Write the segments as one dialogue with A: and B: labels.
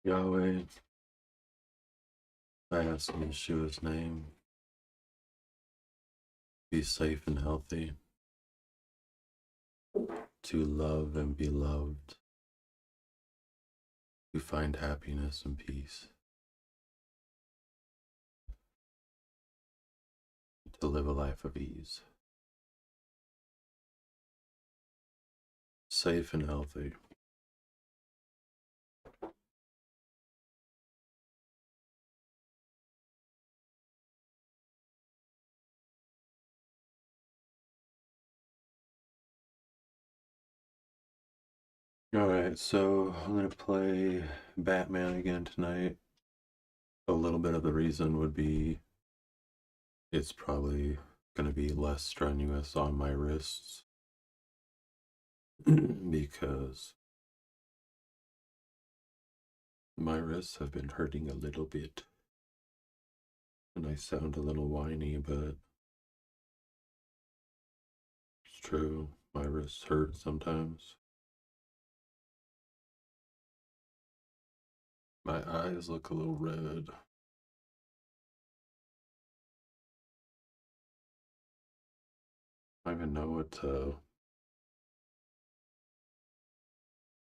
A: Yahweh, I ask in Yeshua's name, be safe and healthy, to love and be loved, to find happiness and peace, to live a life of ease. Safe and healthy. Alright, so I'm going to play Batman again tonight. A little bit of the reason would be it's probably going to be less strenuous on my wrists because my wrists have been hurting a little bit. And I sound a little whiny, but it's true. My wrists hurt sometimes. My eyes look a little red. I don't even know what to...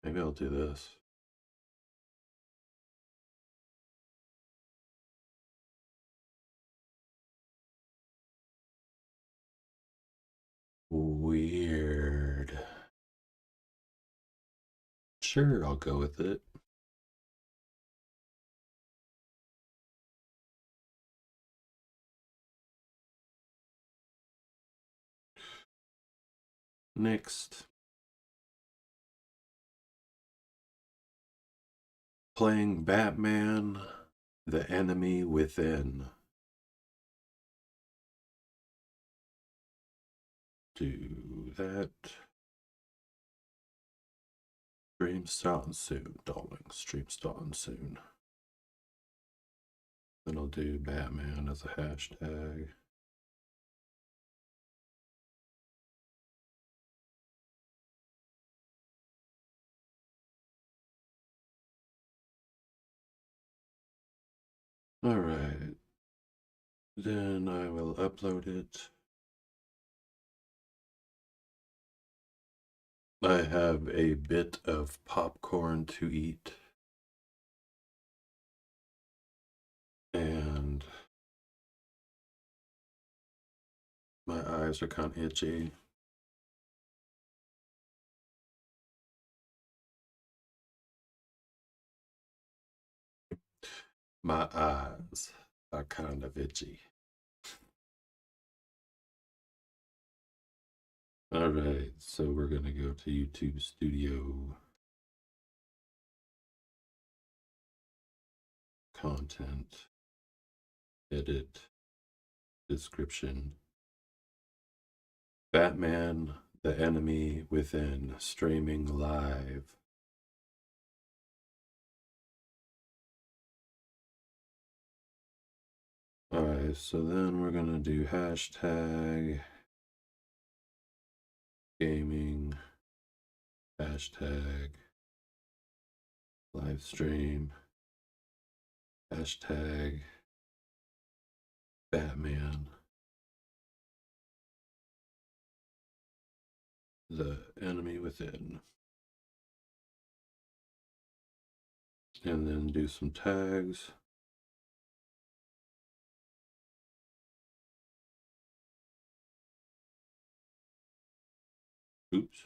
A: Maybe I'll do this. Weird. Sure, I'll go with it. Next. Playing Batman, the Enemy Within. Do that. Stream starting soon, darling. Stream starting soon. Then I'll do Batman as a hashtag. Alright. Then I will upload it. I have a bit of popcorn to eat. And my eyes are kind of itchy. My eyes are kind of itchy. Alright, so we're gonna go to YouTube Studio. Content. Edit. Description. Batman, the Enemy Within, streaming live. Alright, so then we're gonna do hashtag gaming, hashtag live stream, hashtag Batman, the Enemy Within. And then do some tags. Oops.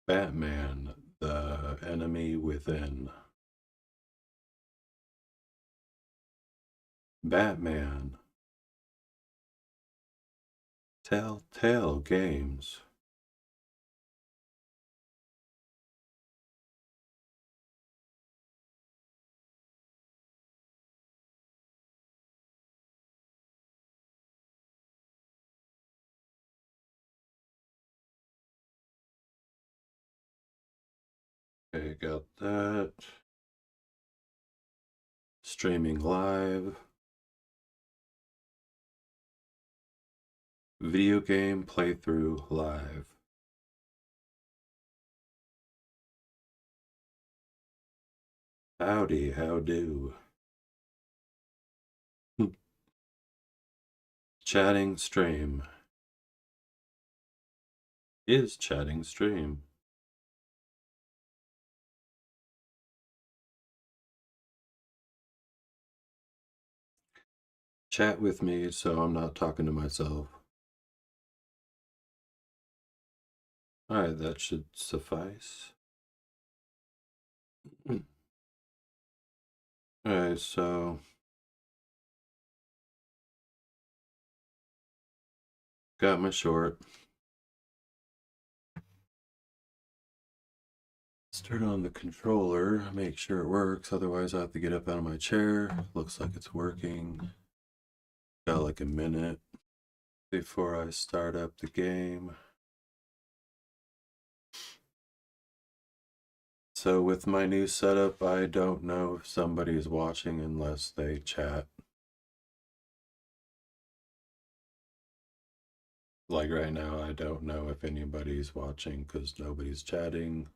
A: Batman, the Enemy Within. Batman. Telltale Games. Okay, got that. Streaming live. Video game playthrough live. Howdy, how do? Chatting stream. Is chatting stream. Chat with me so I'm not talking to myself. Alright, that should suffice. Alright, so got my short. Let's turn on the controller, make sure it works, otherwise I have to get up out of my chair. Looks like it's working. Got like a minute before I start up the game. So with my new setup, I don't know if somebody's watching unless they chat. Like right now, I don't know if anybody's watching because nobody's chatting.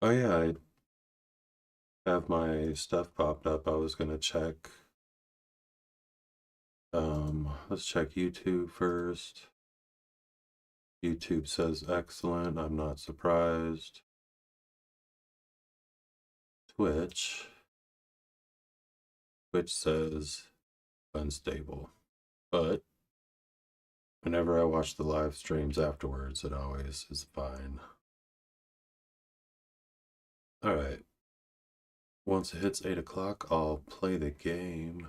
A: Oh yeah, I have my stuff popped up. I was gonna check. Let's check YouTube first. YouTube says excellent. I'm not surprised. Twitch says unstable. But whenever I watch the live streams afterwards, it always is fine. Alright. Once it hits 8 o'clock, I'll play the game.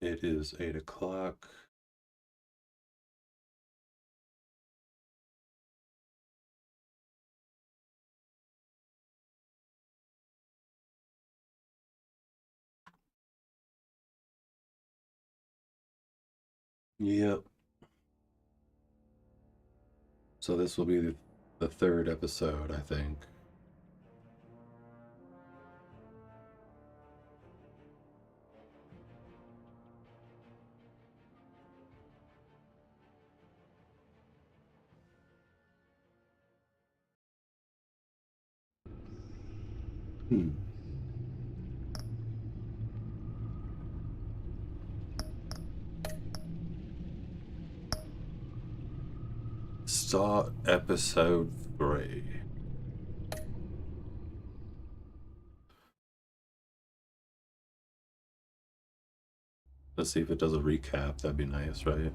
A: It is 8 o'clock. Yep. So this will be the third episode, I think. Saw episode 3. Let's see if it does a recap. That'd be nice, right?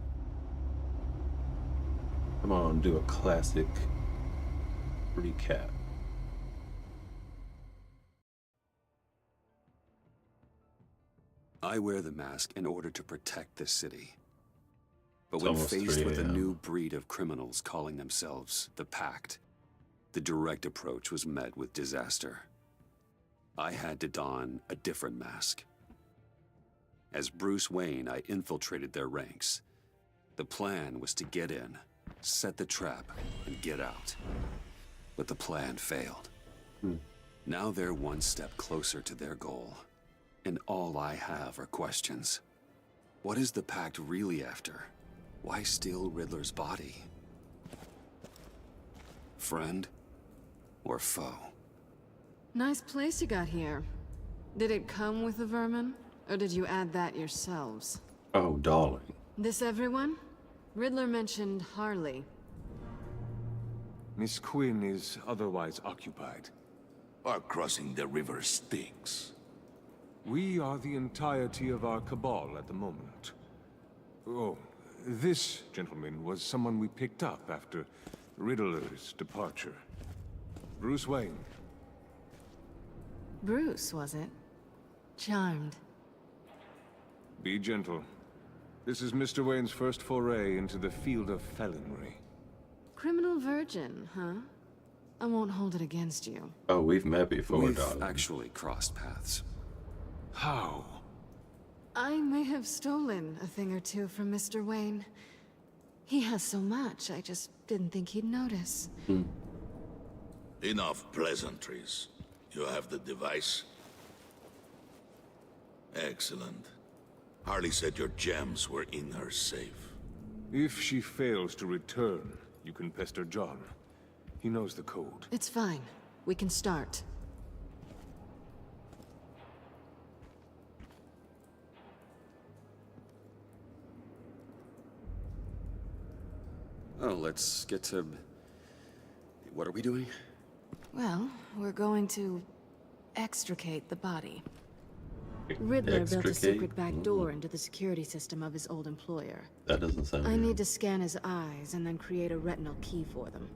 A: Come on, do a classic recap.
B: I wear the mask in order to protect this city. But
A: It's
B: when
A: almost
B: faced
A: 3
B: with a
A: a.m.
B: new breed of criminals calling themselves the Pact, the direct approach was met with disaster. I had to don a different mask. As Bruce Wayne, I infiltrated their ranks. The plan was to get in, set the trap, and get out. But the plan failed. Now they're one step closer to their goal. And all I have are questions. What is the Pact really after? Why steal Riddler's body? Friend or foe?
C: Nice place you got here. Did it come with the vermin? Or did you add that yourselves?
A: Oh, darling.
C: This everyone? Riddler mentioned Harley.
D: Miss Quinn is otherwise occupied.
E: Our crossing the river Styx.
D: We are the entirety of our cabal at the moment. Oh, this gentleman was someone we picked up after Riddler's departure. Bruce Wayne.
C: Bruce, was it? Charmed.
D: Be gentle. This is Mr. Wayne's first foray into the field of felonry.
C: Criminal virgin, huh? I won't hold it against you.
A: Oh, we've met before,
B: We've
A: darling.
B: actually crossed paths.
D: How?
C: I may have stolen a thing or two from Mr. Wayne. He has so much, I just didn't think he'd notice.
E: Enough pleasantries. You have the device? Excellent. Harley said your gems were in her safe.
D: If she fails to return, you can pester John. He knows the code.
C: It's fine. We can start.
B: Oh, let's get to... What are we doing?
C: Well, we're going to extricate the body. Riddler built a
A: Extricate?
C: secret back door into the security system of his old employer.
A: That doesn't sound
C: I
A: good.
C: need to scan his eyes and then create a retinal key for them.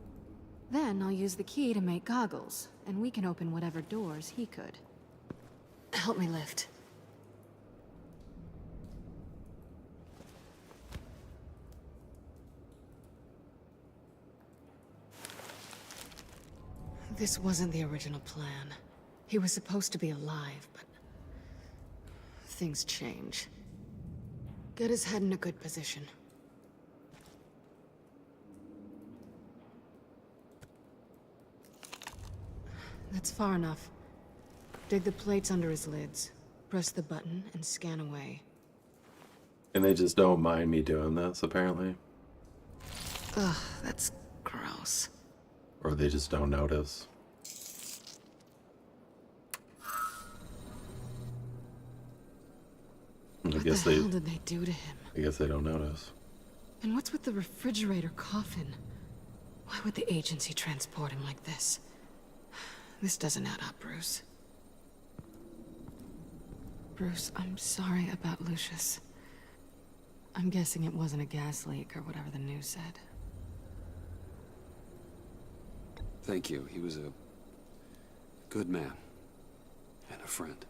C: Then I'll use the key to make goggles, and we can open whatever doors he could. Help me lift. This wasn't the original plan. He was supposed to be alive, but things change. Get his head in a good position. That's far enough. Dig the plates under his lids. Press the button and scan away.
A: And they just don't mind me doing this, apparently.
C: Ugh, that's gross.
A: Or they just don't notice.
C: What the hell did they do to him?
A: I guess they don't notice.
C: And what's with the refrigerator coffin? Why would the agency transport him like this? This doesn't add up, Bruce. Bruce, I'm sorry about Lucius. I'm guessing it wasn't a gas leak or whatever the news said.
B: Thank you. He was a good man. And a friend.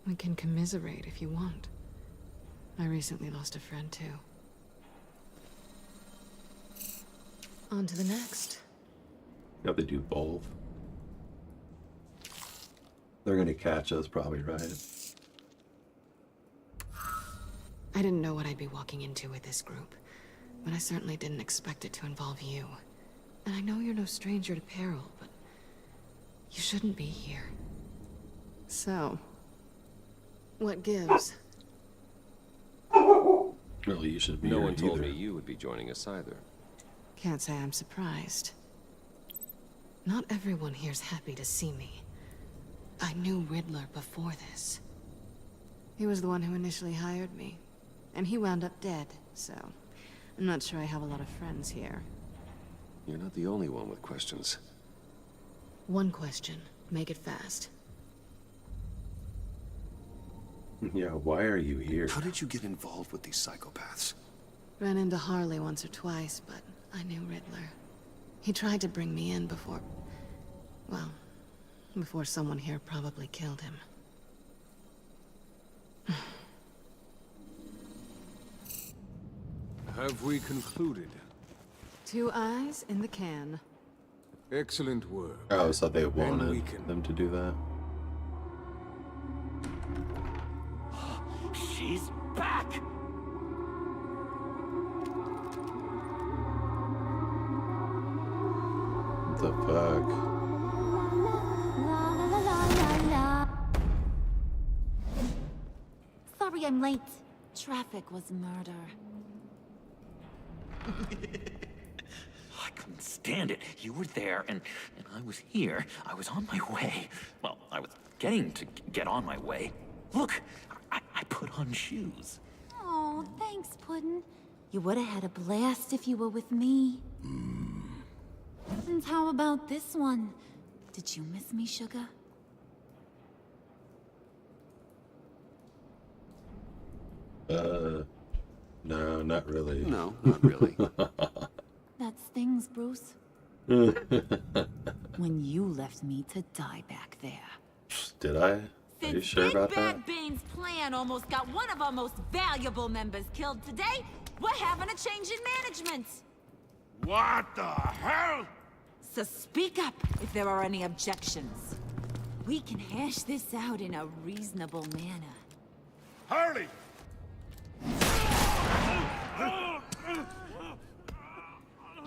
C: We can commiserate if you want. I recently lost a friend, too. On to the next.
A: You have to do both. They're gonna catch us, probably, right?
C: I didn't know what I'd be walking into with this group, but I certainly didn't expect it to involve you. And I know you're no stranger to peril, but you shouldn't be here. So, what gives?
A: Well, you should be
F: No
A: here
F: one told
A: either.
F: me you would be joining us either.
C: Can't say I'm surprised. Not everyone here's happy to see me. I knew Riddler before this. He was the one who initially hired me. And he wound up dead, so I'm not sure I have a lot of friends here.
B: You're not the only one with questions.
C: One question. Make it fast.
A: Yeah, why are you here?
B: How did you get involved with these psychopaths?
C: Ran into Harley once or twice, but I knew Riddler. He tried to bring me in before... well, before someone here probably killed him.
D: Have we concluded?
C: 2 eyes in the can.
D: Excellent work.
A: Oh, so they
D: Then
A: wanted
D: we can-
A: them to do that?
G: She's back!
A: What the fuck?
H: Sorry I'm late. Traffic was murder.
G: I couldn't stand it. You were there, and I was here. I was on my way. Well, I was getting to get on my way. Look, I put on shoes.
H: Oh, thanks, Puddin'. You would have had a blast if you were with me. And how about this one? Did you miss me, sugar?
A: No, not really.
B: No, not really.
H: That stings, Bruce. When you left me to die back there.
A: Did I? Are you
I: Since
A: sure
I: Big
A: about
I: Bad
A: that?
I: Bane's plan almost got one of our most valuable members killed today, we're having a change in management.
E: What the hell?
I: So speak up if there are any objections. We can hash this out in a reasonable manner.
E: Harley!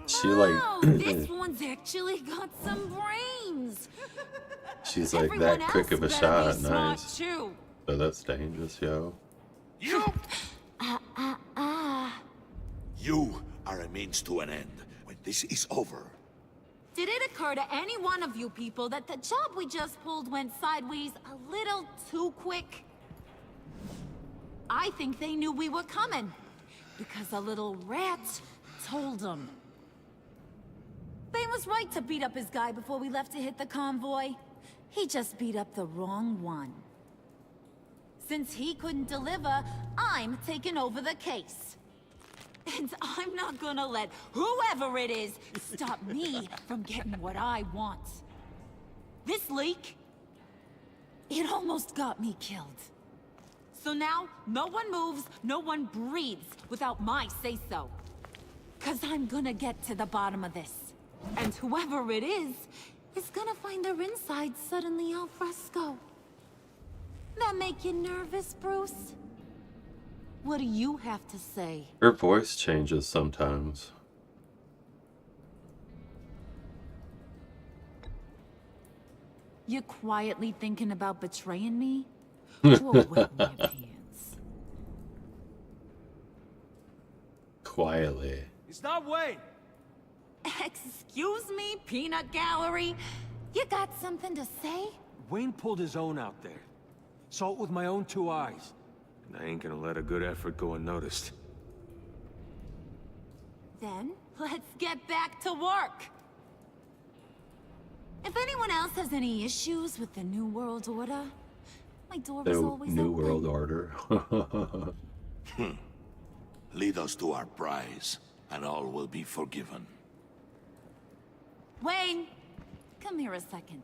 A: She
I: Oh, this
A: like,
I: one's actually got some brains.
A: she's like
I: Everyone
A: that quick of a
I: else better
A: shot.
I: be smart
A: Nice.
I: too.
A: So that's dangerous, yo.
E: You! You are a means to an end. When this is over,
I: Did it occur to any one of you people that the job we just pulled went sideways a little too quick? I think they knew we were coming, because a little rat told them. Bane was right to beat up his guy before we left to hit the convoy. He just beat up the wrong one. Since he couldn't deliver, I'm taking over the case. And I'm not gonna let whoever it is stop me from getting what I want. This leak, it almost got me killed. So now, no one moves, no one breathes without my say-so. 'Cause I'm gonna get to the bottom of this. And whoever it is gonna find their insides suddenly al fresco. That make you nervous, Bruce? What do you have to say?
A: Her voice changes sometimes.
I: You quietly thinking about betraying me? Or wetting your pants?
A: Quietly.
F: It's not Wayne.
I: Excuse me, peanut gallery? You got something to say?
F: Wayne pulled his own out there. Saw it with my own 2 eyes.
D: And I ain't gonna let a good effort go unnoticed.
I: Then, let's get back to work. If anyone else has any issues with the New World Order, my door is
A: The
I: always
A: New
I: open.
A: World Order.
E: Lead us to our prize, and all will be forgiven.
I: Wayne, come here a second.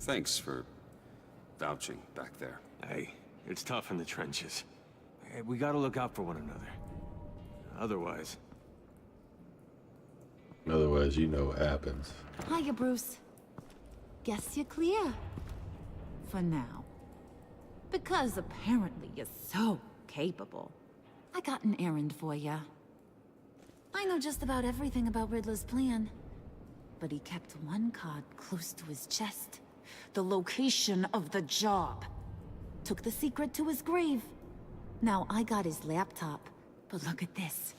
B: Thanks for vouching back there.
D: Hey, it's tough in the trenches. Hey, we gotta look out for one another. Otherwise...
A: Otherwise, you know what happens.
I: Hiya, Bruce. Guess you're clear. For now. Because apparently you're so capable. I got an errand for ya. I know just about everything about Riddler's plan. But he kept one card close to his chest. The location of the job. Took the secret to his grave. Now I got his laptop. But look at this.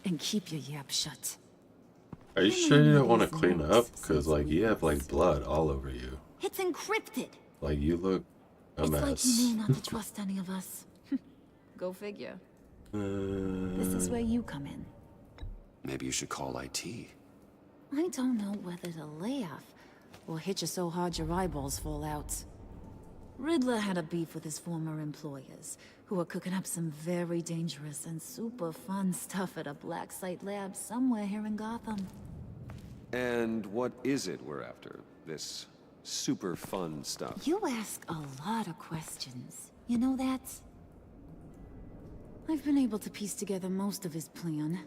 I: And keep your yap shut.
A: Are you sure you don't want to clean up? Because, like, you have, like, blood all over you.
I: It's encrypted.
A: Like, you look a
I: It's
A: mess.
I: like you know not to trust any of us. Go figure. This is where you come in.
B: Maybe you should call IT.
I: I don't know whether to laugh or hit you so hard your eyeballs fall out. Riddler had a beef with his former employers, who were cooking up some very dangerous and super fun stuff at a black site lab somewhere here in Gotham.
B: And what is it we're after? This super fun stuff?
I: You ask a lot of questions. You know that? I've been able to piece together most of his plan,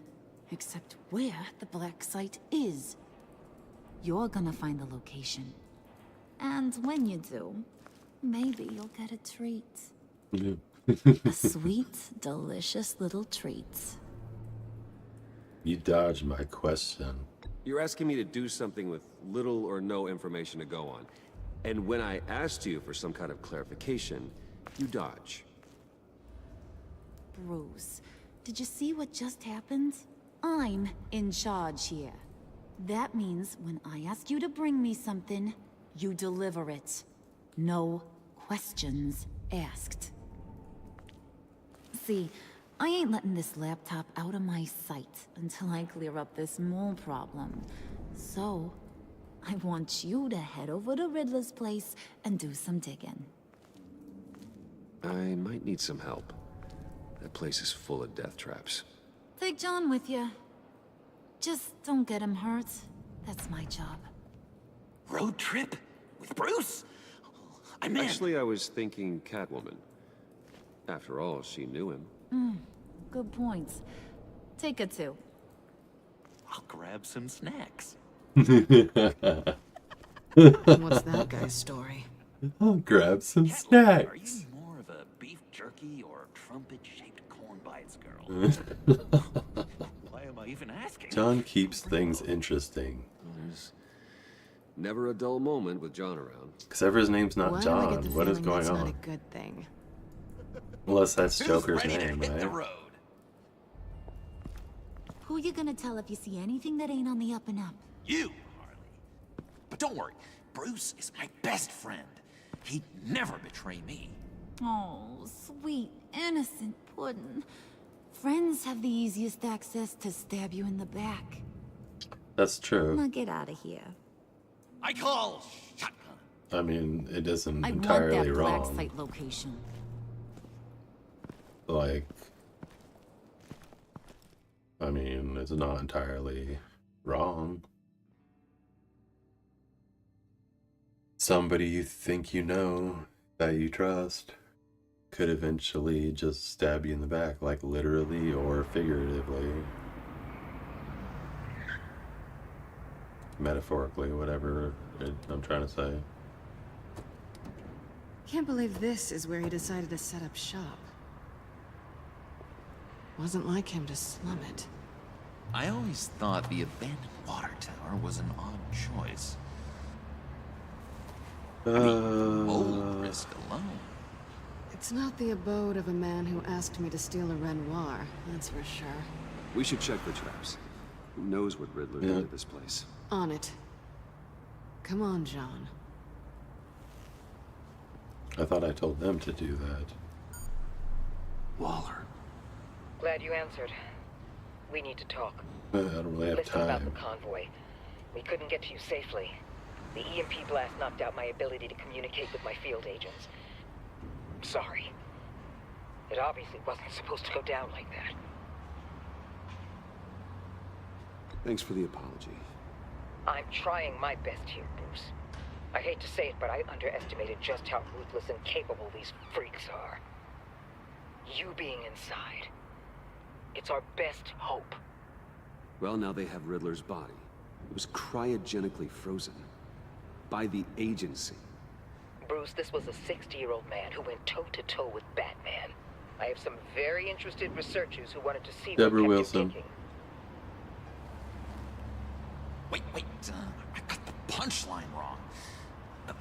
I: except where the black site is. You're gonna find the location. And when you do, maybe you'll get a treat. A sweet, delicious little treat.
A: You dodged my question.
J: You're asking me to do something with little or no information to go on. And when I asked you for some kind of clarification, you dodge.
I: Bruce, did you see what just happened? I'm in charge here. That means when I ask you to bring me something, you deliver it. No questions asked. See, I ain't letting this laptop out of my sight until I clear up this mole problem. So, I want you to head over to Riddler's place and do some digging.
J: I might need some help. That place is full of death traps.
I: Take John with you. Just don't get him hurt. That's my job.
G: Road trip? With Bruce? I'm in.
J: Actually, I was thinking Catwoman. After all, she knew him.
I: Good points. Take her too.
G: I'll grab some snacks.
C: What's that guy's story?
A: I'll grab some
G: Catwoman, are you
A: snacks.
G: more of a beef jerky or trumpet-shaped corn bites girl? Why am I even asking?
A: John keeps things interesting.
J: There's never a dull moment with John around.
A: Except for his name's not
C: Why do I get
A: John.
C: the
A: What is
C: feeling
A: going
C: that's not
A: on?
C: a good thing?
A: Unless that's
G: Who's
A: Joker's
G: ready
A: name,
G: to hit the
A: right?
G: road?
I: Who you gonna tell if you see anything that ain't on the up and up?
G: You, Harley. But don't worry, Bruce is my best friend. He'd never betray me.
H: Oh, sweet, innocent Puddin'. Friends have the easiest access to stab you in the back.
A: That's true.
H: Now get out of here.
G: I call shotgun.
A: I mean, it isn't
H: I want
A: entirely
H: that black
A: wrong.
H: site location.
A: Like, I mean, it's not entirely wrong. Somebody you think you know, that you trust, could eventually just stab you in the back, like literally or figuratively. Metaphorically, whatever I'm trying to say.
C: Can't believe this is where he decided to set up shop. Wasn't like him to slum it.
G: I always thought the abandoned water tower was an odd choice. I mean, old risk alone.
C: It's not the abode of a man who asked me to steal a Renoir, that's for sure.
B: We should check the traps. Who knows what Riddler did to this place?
C: On it. Come on, John.
A: I thought I told them to do that.
B: Waller.
K: Glad you answered. We need to talk.
A: I don't really have
K: Listen about the
A: time.
K: convoy. We couldn't get to you safely. The EMP blast knocked out my ability to communicate with my field agents. Sorry. It obviously wasn't supposed to go down like that.
B: Thanks for the apology.
K: I'm trying my best here, Bruce. I hate to say it, but I underestimated just how ruthless and capable these freaks are. You being inside, it's our best hope.
B: Well, now they have Riddler's body. It was cryogenically frozen. By the agency.
K: Bruce, this was a 60-year-old man who went toe-to-toe with Batman. I have some very interested researchers who wanted to see
A: Deborah
K: what kept
A: Wilson.
K: you ticking.
G: Wait, I got the punchline wrong.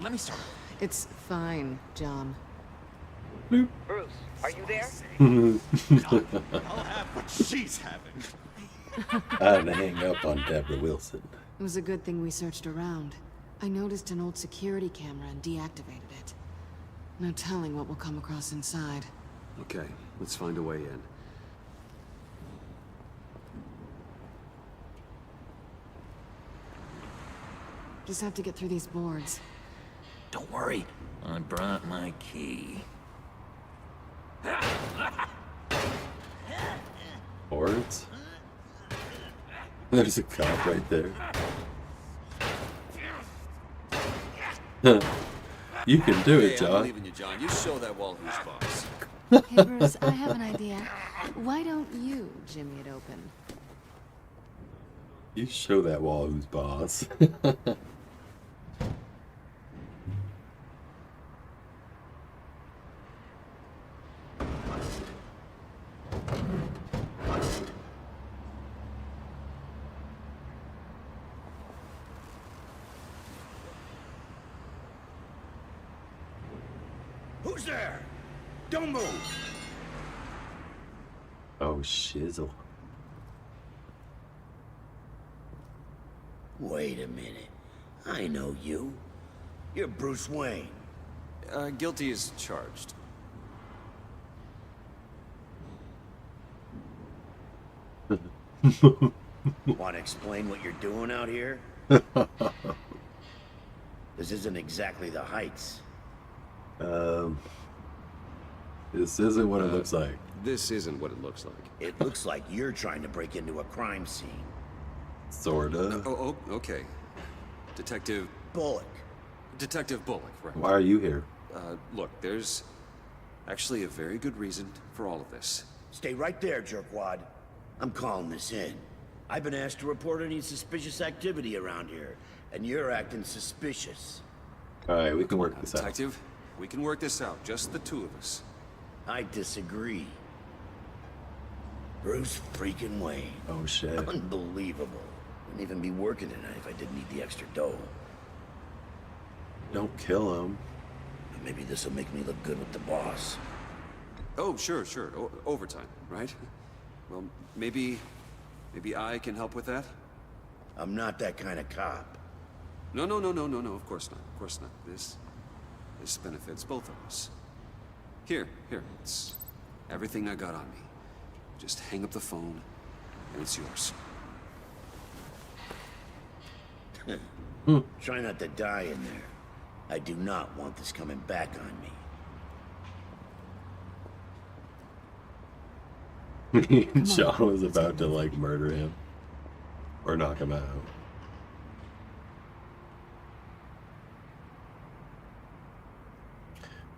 G: Let me start.
C: It's fine, John.
K: Bruce, are you there?
G: I'll have what she's having.
A: I had to hang up on Deborah Wilson.
C: It was a good thing we searched around. I noticed an old security camera and deactivated it. No telling what we'll come across inside.
B: Okay, let's find a way in.
C: Just have to get through these boards.
G: Don't worry, I brought my key.
A: Boards? There's a cop right there. You can do it,
B: I
A: John.
B: believe in you, John. You show that wall who's boss.
C: Hey, Bruce, I have an idea. Why don't you jimmy it open?
A: You show that wall who's boss.
E: Who's there? Don't move!
A: Oh, shizzle.
E: Wait a minute. I know you. You're Bruce Wayne.
B: Guilty as charged.
E: Want to explain what you're doing out here? This isn't exactly the Heights.
A: This isn't what it looks like.
B: This isn't what it looks like.
E: It looks like you're trying to break into a crime scene.
A: Sorta.
B: Oh, okay. Detective
E: Bullock.
B: Bullock, right.
A: Why are you here?
B: Look, there's actually a very good reason for all of this.
E: Stay right there, jerkwad. I'm calling this in. I've been asked to report any suspicious activity around here, and you're acting suspicious.
A: Alright, we can work this out.
B: Detective, we can work this out, just the two of us.
E: I disagree. Bruce freaking Wayne.
A: Oh shit.
E: Unbelievable. Wouldn't even be working tonight if I didn't need the extra dough.
A: Don't kill him.
E: Maybe this will make me look good with the boss.
B: Oh, sure. Overtime, right? Well, maybe I can help with that?
E: I'm not that kind of cop.
B: No, of course not. Of course not. This benefits both of us. Here, it's everything I got on me. Just hang up the phone, and it's yours.
E: Try not to die in there. I do not want this coming back on me.
A: John was about to, like, murder him. Or knock him out.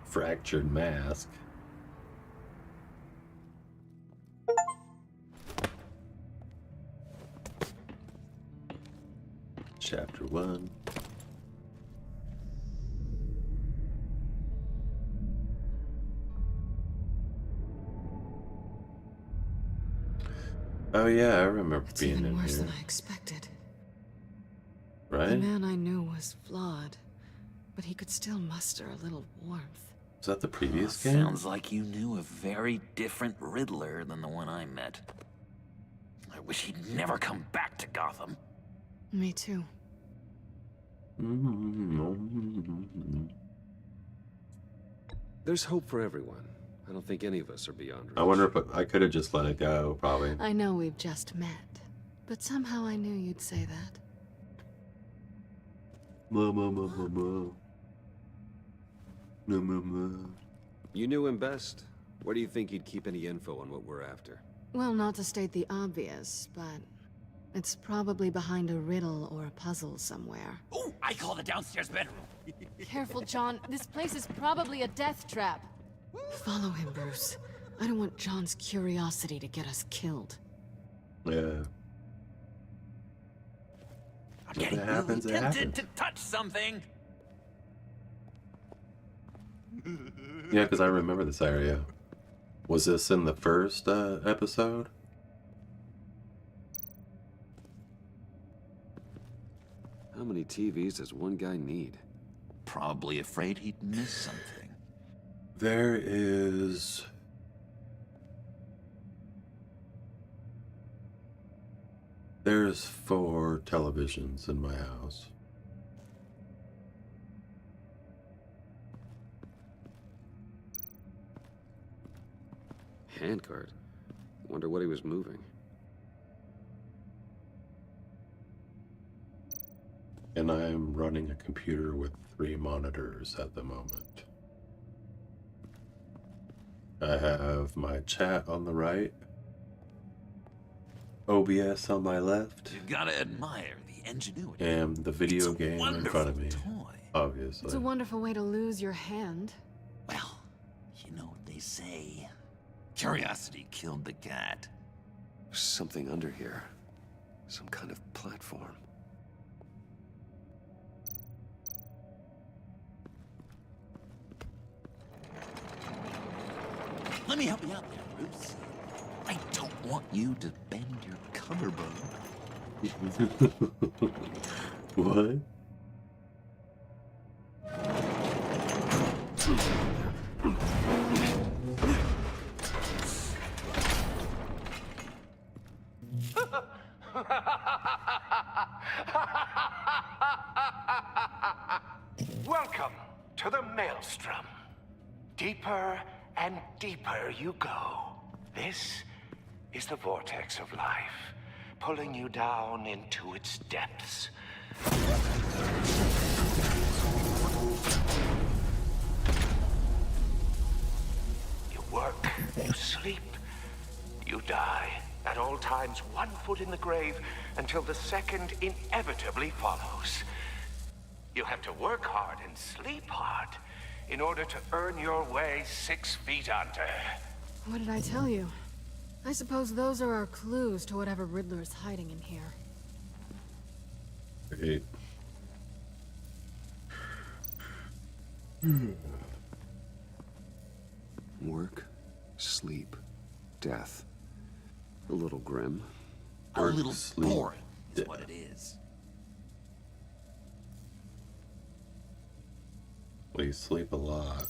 A: Fractured mask. Chapter 1. Oh yeah, I remember
C: It's
A: being
C: even
A: in
C: worse
A: here.
C: than I expected. The
A: Right?
C: man I knew was flawed, but he could still muster a little warmth.
A: Was that the previous game?
G: Sounds like you knew a very different Riddler than the one I met. I wish he'd never come back to Gotham.
C: Me too.
J: There's hope for everyone. I don't think any of us are beyond reach.
A: I wonder if I could have just let it go, probably.
C: I know we've just met, but somehow I knew you'd say that.
J: You knew him best. Where do you think he'd keep any info on what we're after?
C: Well, not to state the obvious, but it's probably behind a riddle or a puzzle somewhere.
G: Oh, I call the downstairs bedroom.
L: Careful, John. This place is probably a death trap.
C: Follow him, Bruce. I don't want John's curiosity to get us killed.
A: Yeah.
G: I'm getting
A: If it happens,
G: really
A: it
G: tempted
A: happens.
G: to touch something.
A: Yeah, because I remember this area. Was this in the first episode?
J: How many TVs does one guy need?
G: Probably afraid he'd miss something.
A: There is... There's 4 televisions in my house.
J: Handcart. Wonder what he was moving.
A: And I'm running a computer with 3 monitors at the moment. I have my chat on the right, OBS on my left,
G: You gotta admire the ingenuity.
A: and the video
G: It's a
A: game in front of me,
G: wonderful toy.
A: obviously.
C: It's a wonderful way to lose your hand.
G: Well, you know what they say. Curiosity killed the cat.
B: There's something under here. Some kind of platform.
G: Let me help you out there, Bruce. I don't want you to bend your collarbone.
A: What?
M: Welcome to the Maelstrom. Deeper and deeper you go. This is the vortex of life, pulling you down into its depths. You work, you sleep, you die. At all times, 1 foot in the grave until the second inevitably follows. You have to work hard and sleep hard in order to earn your way 6 feet under.
C: What did I tell you? I suppose those are our clues to whatever Riddler is hiding in here.
A: Great.
B: Work, sleep, death. A little grim.
G: A
A: Work,
G: little
A: sleep,
G: boring is
A: death.
G: what it is.
A: We sleep a lot.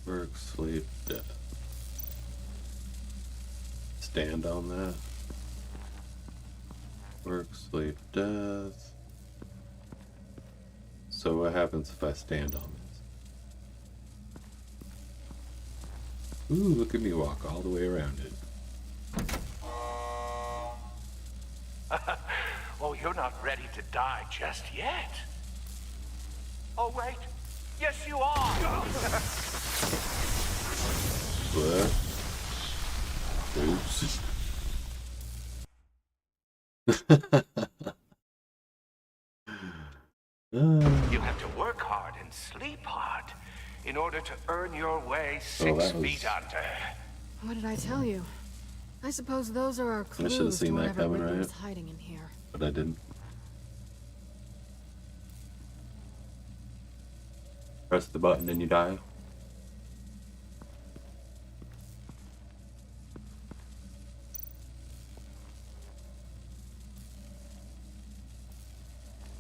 A: Work, sleep, death. Stand on that. Work, sleep, death. So what happens if I stand on this? Ooh, look at me walk all the way around it.
M: Oh, you're not ready to die just yet. Oh, wait. Yes, you are.
A: What? Oops.
M: You have to work hard and sleep hard in order to earn your way 6 feet under.
C: What did I tell you? I suppose those are our
A: I should have
C: clues to
A: seen that
C: whatever
A: coming,
C: Riddler
A: right?
C: is hiding in here.
A: But I didn't. Press the button and you die.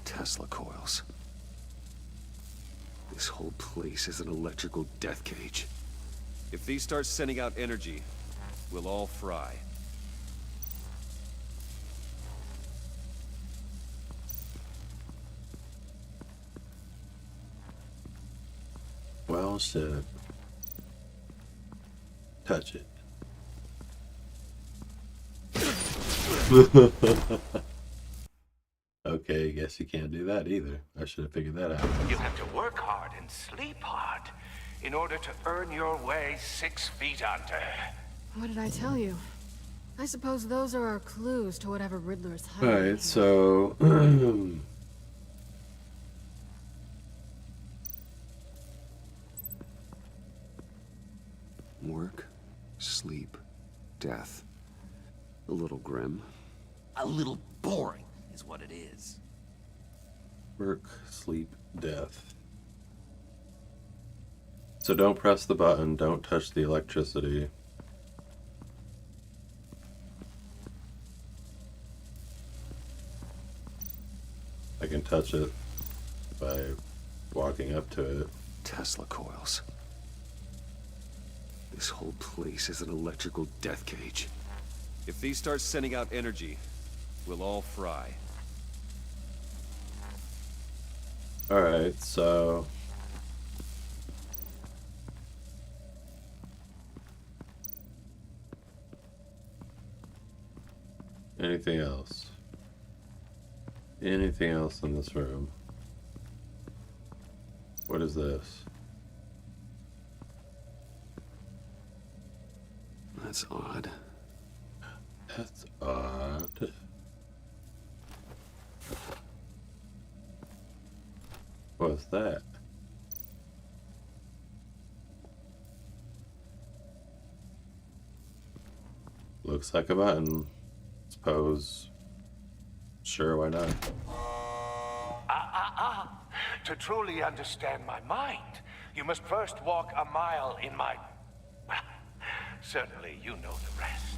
B: Tesla coils. This whole place is an electrical death cage. If these start sending out energy, we'll all fry.
A: Well said. Touch it. Okay, guess you can't do that either. I should have figured that out.
M: You have to work hard and sleep hard in order to earn your way 6 feet under.
C: What did I tell you? I suppose those are our clues to whatever Riddler is hiding in here.
A: Alright, so...
B: Work, sleep, death. A little grim.
G: A little boring is what it is.
A: Work, sleep, death. So don't press the button, don't touch the electricity. I can touch it by walking up to it.
B: Tesla coils. This whole place is an electrical death cage. If these start sending out energy, we'll all fry.
A: Alright, so... anything else? Anything else in this room? What is this?
B: That's odd.
A: That's odd. What's that? Looks like a button. Suppose. Sure, why not?
M: To truly understand my mind, you must first walk a mile in my... Certainly, you know the rest.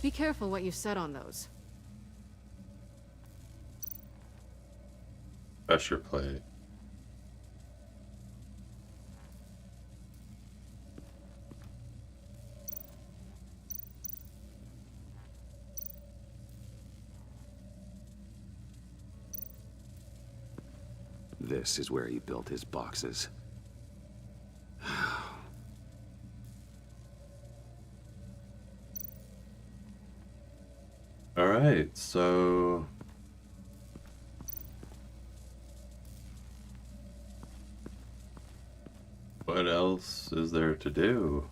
C: Be careful what you said on those.
A: Pressure plate.
B: This is where he built his boxes.
A: Alright, so... what else is there to do?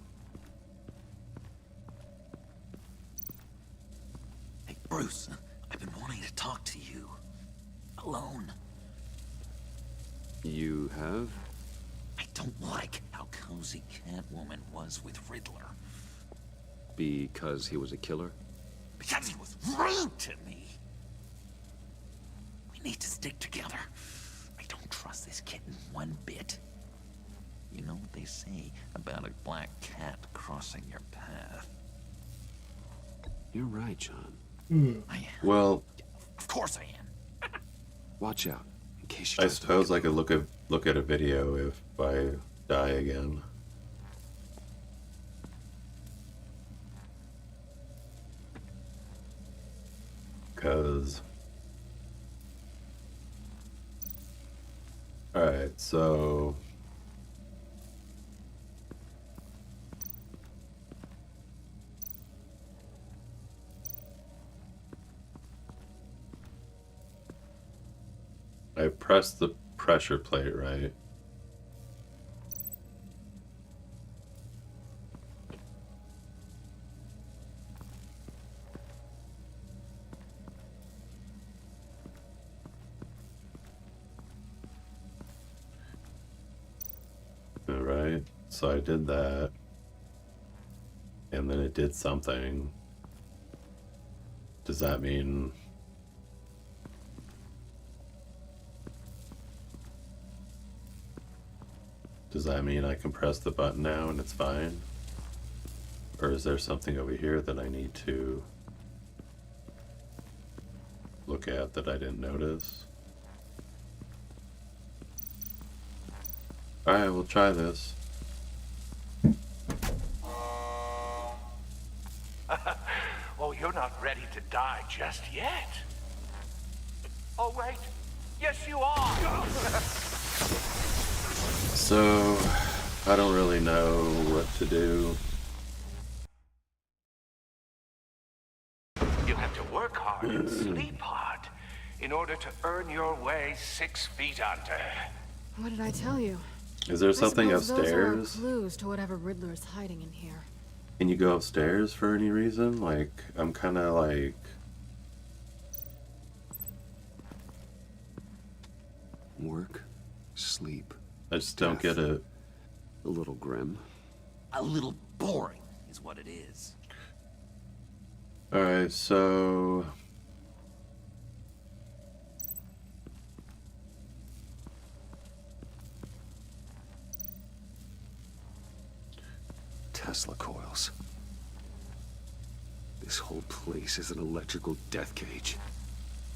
G: Hey, Bruce, I've been wanting to talk to you. Alone.
B: You have?
G: I don't like how cozy Catwoman was with Riddler.
B: Because he was a killer?
G: Because he was rude to me. We need to stick together. I don't trust this kitten one bit. You know what they say about a black cat crossing your path?
B: You're right, John.
G: I am.
A: Well,
G: Of course I am.
B: Watch out, in case you
A: I
B: tries to
A: suppose
B: make
A: I could look at a video if I die again. because... Alright, so... I pressed the pressure plate, right? Alright, so I did that. And then it did something. Does that mean... Does that mean I can press the button now and it's fine? Or is there something over here that I need to look at that I didn't notice? Alright, we'll try this.
M: Oh, you're not ready to die just yet. Oh, wait. Yes, you are.
A: So, I don't really know what to do.
M: You have to work hard and sleep hard in order to earn your way 6 feet under.
C: What did I tell you?
A: Is there something
C: I suppose
A: upstairs?
C: those are clues to whatever Riddler's hiding in here.
A: Can you go upstairs for any reason? Like, I'm kind of like...
B: Work, sleep.
A: I just don't get it.
B: A little grim.
G: A little boring is what it is.
A: Alright, so...
B: Tesla coils. This whole place is an electrical death cage.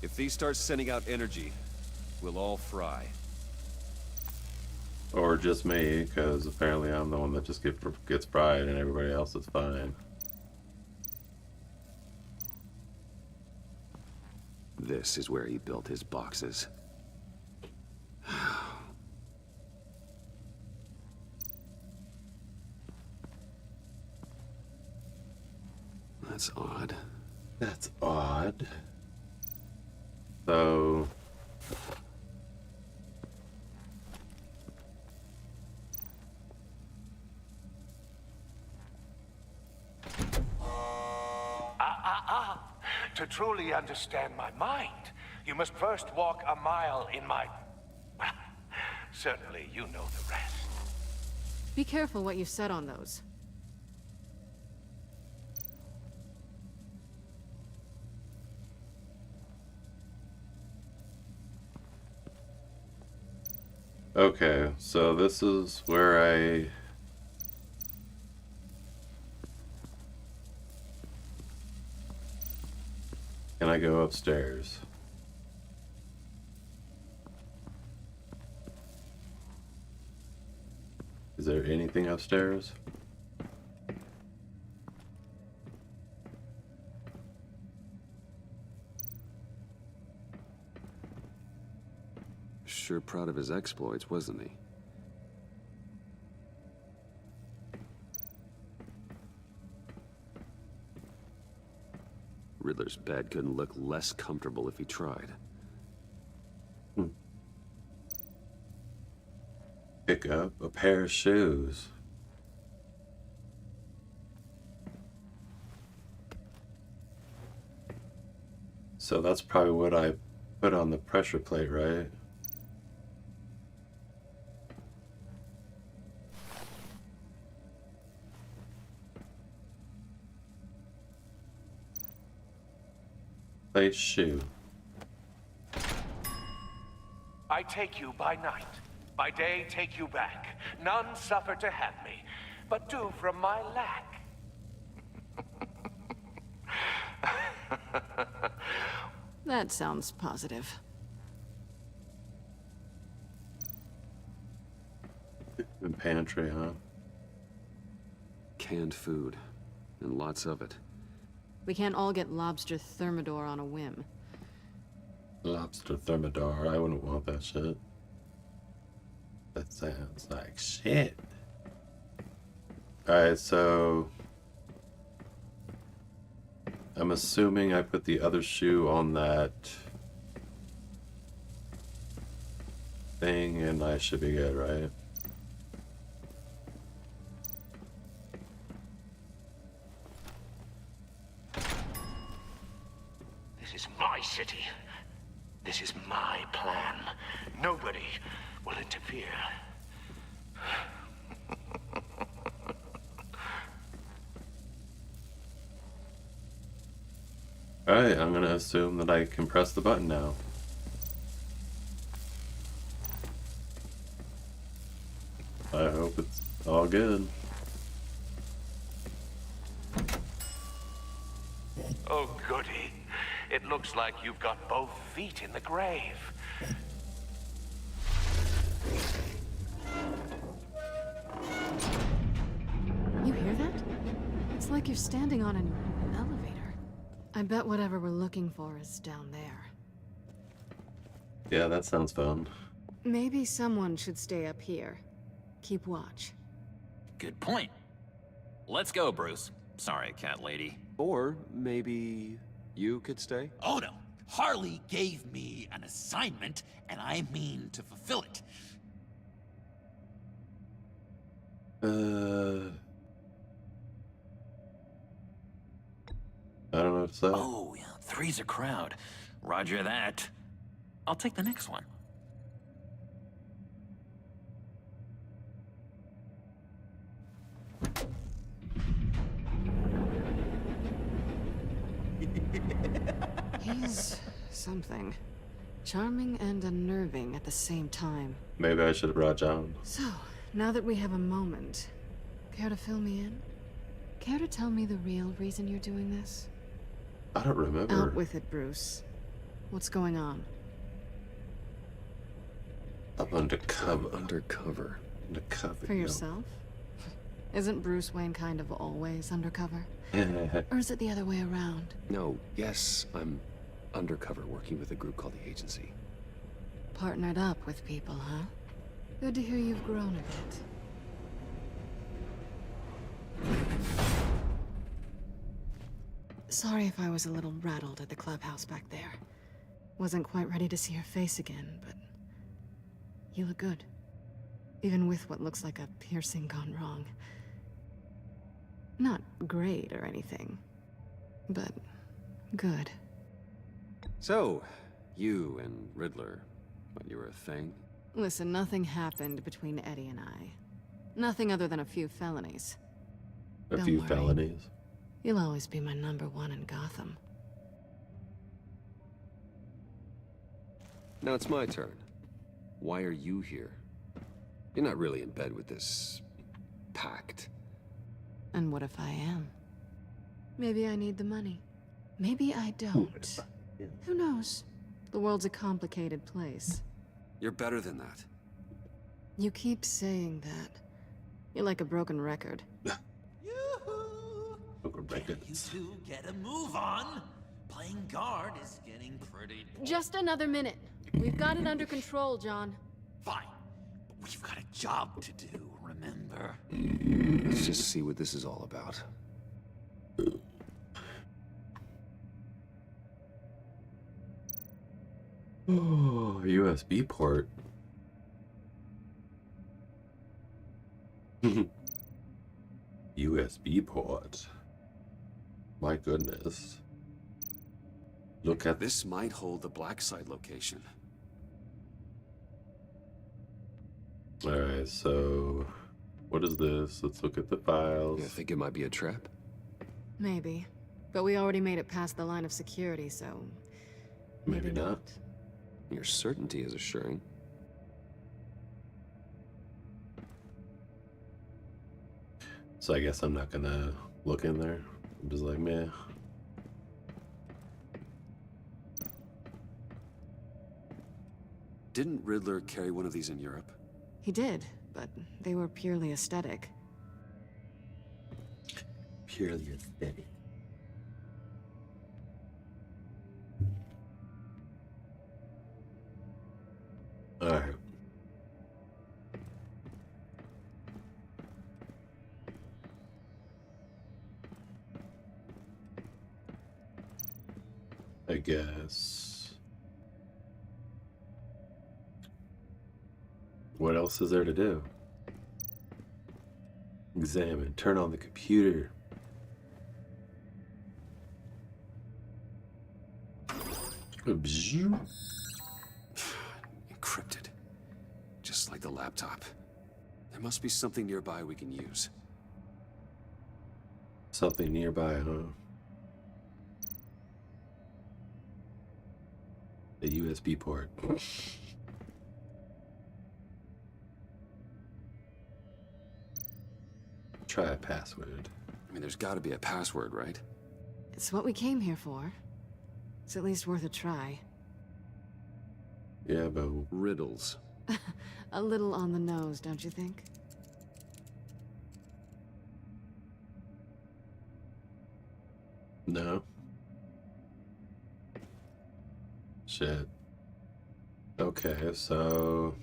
B: If these start sending out energy, we'll all fry.
A: Or just me, because apparently I'm the one that just gets fried and everybody else is fine.
B: This is where he built his boxes. That's odd.
A: That's odd. So...
M: To truly understand my mind, you must first walk a mile in my... Certainly, you know the rest.
C: Be careful what you said on those.
A: Okay, so this is where I... Can I go upstairs? Is there anything upstairs?
B: Sure proud of his exploits, wasn't he? Riddler's bed couldn't look less comfortable if he tried.
A: Pick up a pair of shoes. So that's probably what I put on the pressure plate, right? Place shoe.
M: I take you by night. By day, take you back. None suffer to have me, but do from my lack.
C: That sounds positive.
A: The pantry, huh?
B: Canned food, and lots of it.
C: We can't all get lobster thermidor on a whim.
A: Lobster thermidor, I wouldn't want that shit. That sounds like shit. Alright, so I'm assuming I put the other shoe on that thing and I should be good, right?
M: This is my city. This is my plan. Nobody will interfere.
A: Alright, I'm gonna assume that I can press the button now. I hope it's all good.
M: Oh, goody. It looks like you've got both feet in the grave.
C: You hear that? It's like you're standing on an elevator. I bet whatever we're looking for is down there.
A: Yeah, that sounds fun.
C: Maybe someone should stay up here. Keep watch.
G: Good point. Let's go, Bruce. Sorry, cat lady.
J: Or maybe you could stay?
N: Oh no. Harley gave me an assignment, and I mean to fulfill it.
A: I don't know what to say.
G: Oh, yeah, three's a crowd. Roger that. I'll take the next one.
C: He's something. Charming and unnerving at the same time.
A: Maybe I should have brought John.
C: So, now that we have a moment, care to fill me in? Care to tell me the real reason you're doing this?
A: I don't remember.
C: Out with it, Bruce. What's going on?
A: I'm undercover.
J: Undercover.
A: Undercover.
C: For yourself? Isn't Bruce Wayne kind of always undercover?
A: No.
C: Or is it the other way around?
J: No, yes, I'm undercover working with a group called the Agency.
C: Partnered up with people, huh? Good to hear you've grown a bit. Sorry if I was a little rattled at the clubhouse back there. Wasn't quite ready to see your face again, but you look good. Even with what looks like a piercing gone wrong. Not great or anything, but good.
J: So, you and Riddler, when you were a thing?
C: Listen, nothing happened between Eddie and I. Nothing other than a few felonies.
A: A
C: Don't
A: few
C: worry.
A: felonies.
C: You'll always be my #1 in Gotham.
J: Now it's my turn. Why are you here? You're not really in bed with this pact.
C: And what if I am? Maybe I need the money. Maybe I don't. Who knows? The world's a complicated place.
B: You're better than that.
C: You keep saying that. You're like a broken record.
N: Can you two get a move on? Playing guard is getting pretty...
C: Just another minute. We've got it under control, John.
N: Fine, but we've got a job to do, remember?
J: Let's just see what this is all about.
A: Oh, USB port. USB port. My goodness. Look at
B: This might hold the black site location.
A: Alright, so what is this? Let's look at the files.
J: You think it might be a trap?
C: Maybe. But we already made it past the line of security, so...
A: Maybe not.
J: Your certainty is assuring.
A: So I guess I'm not gonna look in there. I'm just like, meh.
B: Didn't Riddler carry one of these in Europe?
C: He did, but they were purely aesthetic.
A: Purely aesthetic. I guess. What else is there to do? Examine. Turn on the computer.
B: Encrypted. Just like the laptop. There must be something nearby we can use.
A: Something nearby, huh? The USB port. Try a password.
B: I mean, there's got to be a password, right?
C: It's what we came here for. It's at least worth a try.
A: Yeah, but
B: riddles.
C: A little on the nose, don't you think?
A: No. Shit. Okay, so...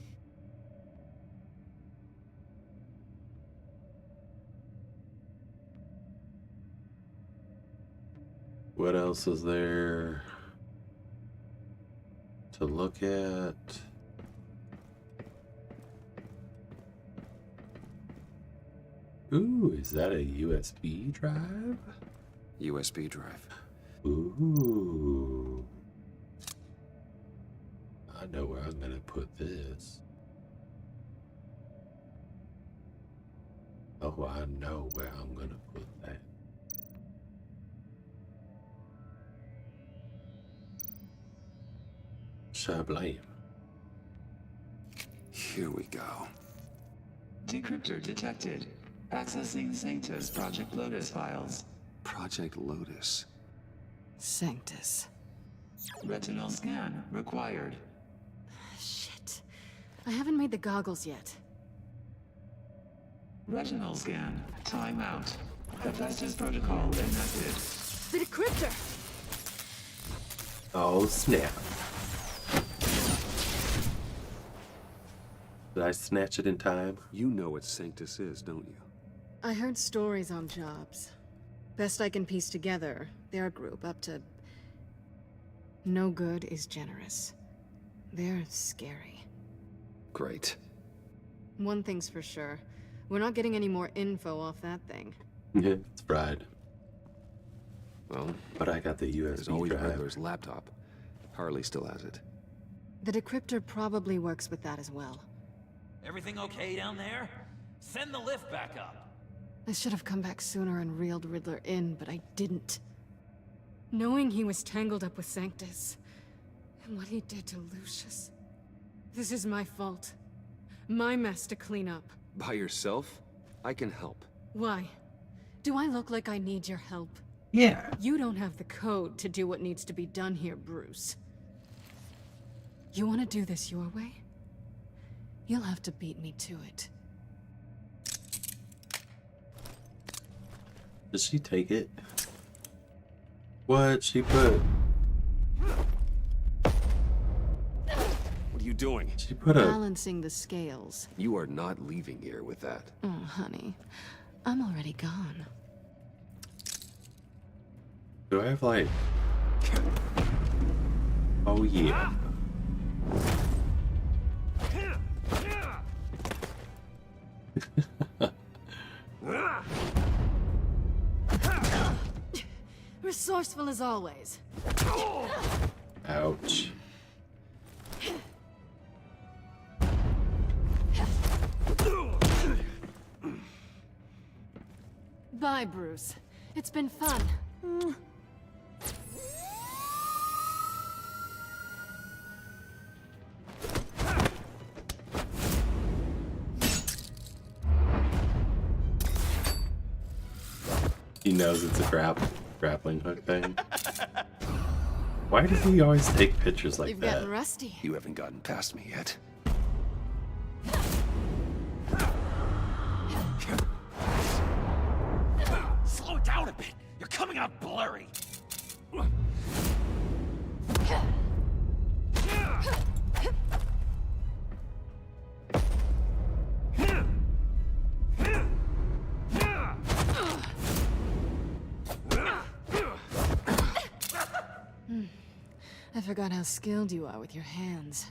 A: what else is there to look at? Ooh, is that a USB drive?
B: USB drive.
A: Ooh. I know where I'm gonna put this. Oh, I know where I'm gonna put that. Sublime.
B: Here we go.
O: Decryptor detected. Accessing Sanctus Project Lotus files.
B: Project Lotus.
C: Sanctus.
O: Retinal scan required.
C: Shit. I haven't made the goggles yet.
O: Retinal scan. Timeout. Hephaestus protocol enacted.
C: The decryptor!
A: Oh, snap. Did I snatch it in time?
B: You know what Sanctus is, don't you?
C: I heard stories on jobs. Best I can piece together, their group up to... no good is generous. They're scary.
B: Great.
C: One thing's for sure. We're not getting any more info off that thing.
A: Yeah, it's fried.
B: Well,
A: but I got the USB
B: there's always
A: drive.
B: Riddler's laptop. Harley still has it.
C: The decryptor probably works with that as well.
N: Everything okay down there? Send the lift back up.
C: I should have come back sooner and reeled Riddler in, but I didn't. Knowing he was tangled up with Sanctus, and what he did to Lucius. This is my fault. My mess to clean up.
B: By yourself? I can help.
C: Why? Do I look like I need your help?
P: Yeah.
C: You don't have the code to do what needs to be done here, Bruce. You want to do this your way? You'll have to beat me to it.
A: Did she take it? What she put?
B: What are you doing?
A: She put a...
C: Balancing the scales.
B: You are not leaving here with that.
C: Oh, honey. I'm already gone.
A: Do I have like... oh yeah.
C: Resourceful as always.
A: Ouch.
C: Bye, Bruce. It's been fun.
A: He knows it's a grappling hook thing. Why does he always take pictures like
C: You've
A: that?
C: gotten rusty.
B: You haven't gotten past me yet.
N: Slow it down a bit. You're coming out blurry.
C: I forgot how skilled you are with your hands.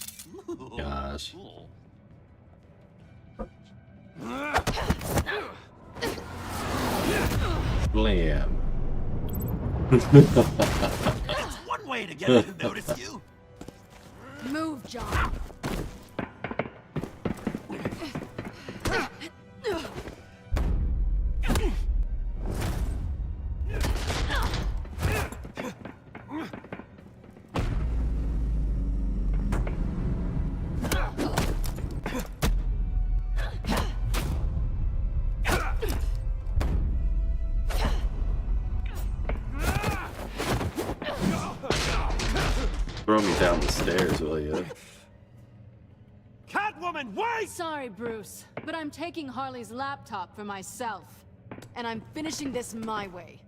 A: Gosh. Blam.
N: That's one way to get her to notice you.
L: Move, John.
A: Throw me down the stairs, will you?
F: Catwoman, wait!
L: Sorry, Bruce, but I'm taking Harley's laptop for myself. And I'm finishing this my way.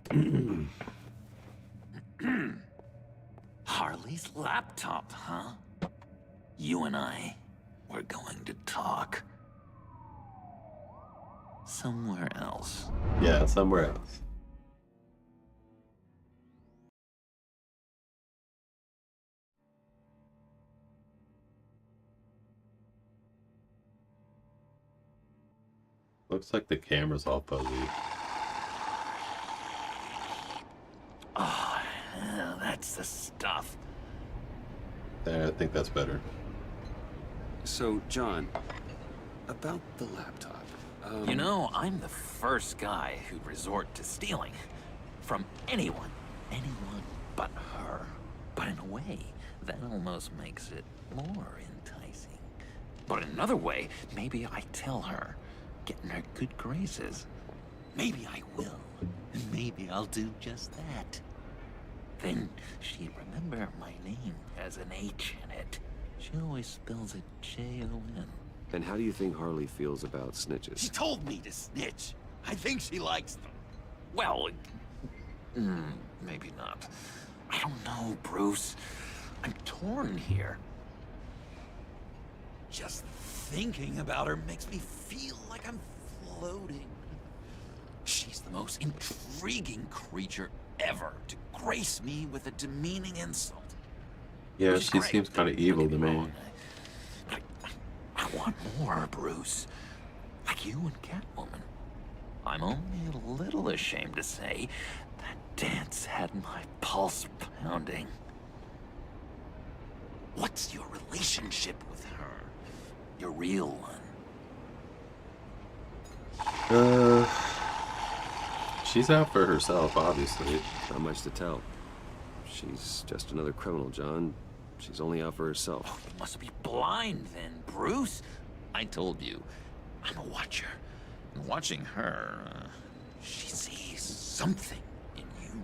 G: Harley's laptop, huh? You and I, we're going to talk. Somewhere else.
A: Yeah, somewhere else. Looks like the camera's all fuzzy.
G: Oh, yeah, that's the stuff.
A: There, I think that's better.
B: So, John, about the laptop.
G: You know, I'm the first guy who'd resort to stealing. From anyone. Anyone but her. But in a way, that almost makes it more enticing. But in another way, maybe I tell her, get in her good graces. Maybe I will. And maybe I'll do just that. Then she'd remember my name has an H in it. She always spells it J-O-N.
J: And how do you think Harley feels about snitches?
N: She told me to snitch. I think she likes them.
G: Well, maybe not. I don't know, Bruce. I'm torn here.
N: Just thinking about her makes me feel like I'm floating. She's the most intriguing creature ever to grace me with a demeaning insult.
A: Yeah, she seems kind of evil to me.
G: I want more, Bruce. Like you and Catwoman. I'm only a little ashamed to say that dance had my pulse pounding.
N: What's your relationship with her?
G: Your real one.
A: She's out for herself, obviously.
J: Not much to tell. She's just another criminal, John. She's only out for herself.
G: Oh, you must be blind then, Bruce. I told you, I'm a watcher. And watching her, she sees something in you.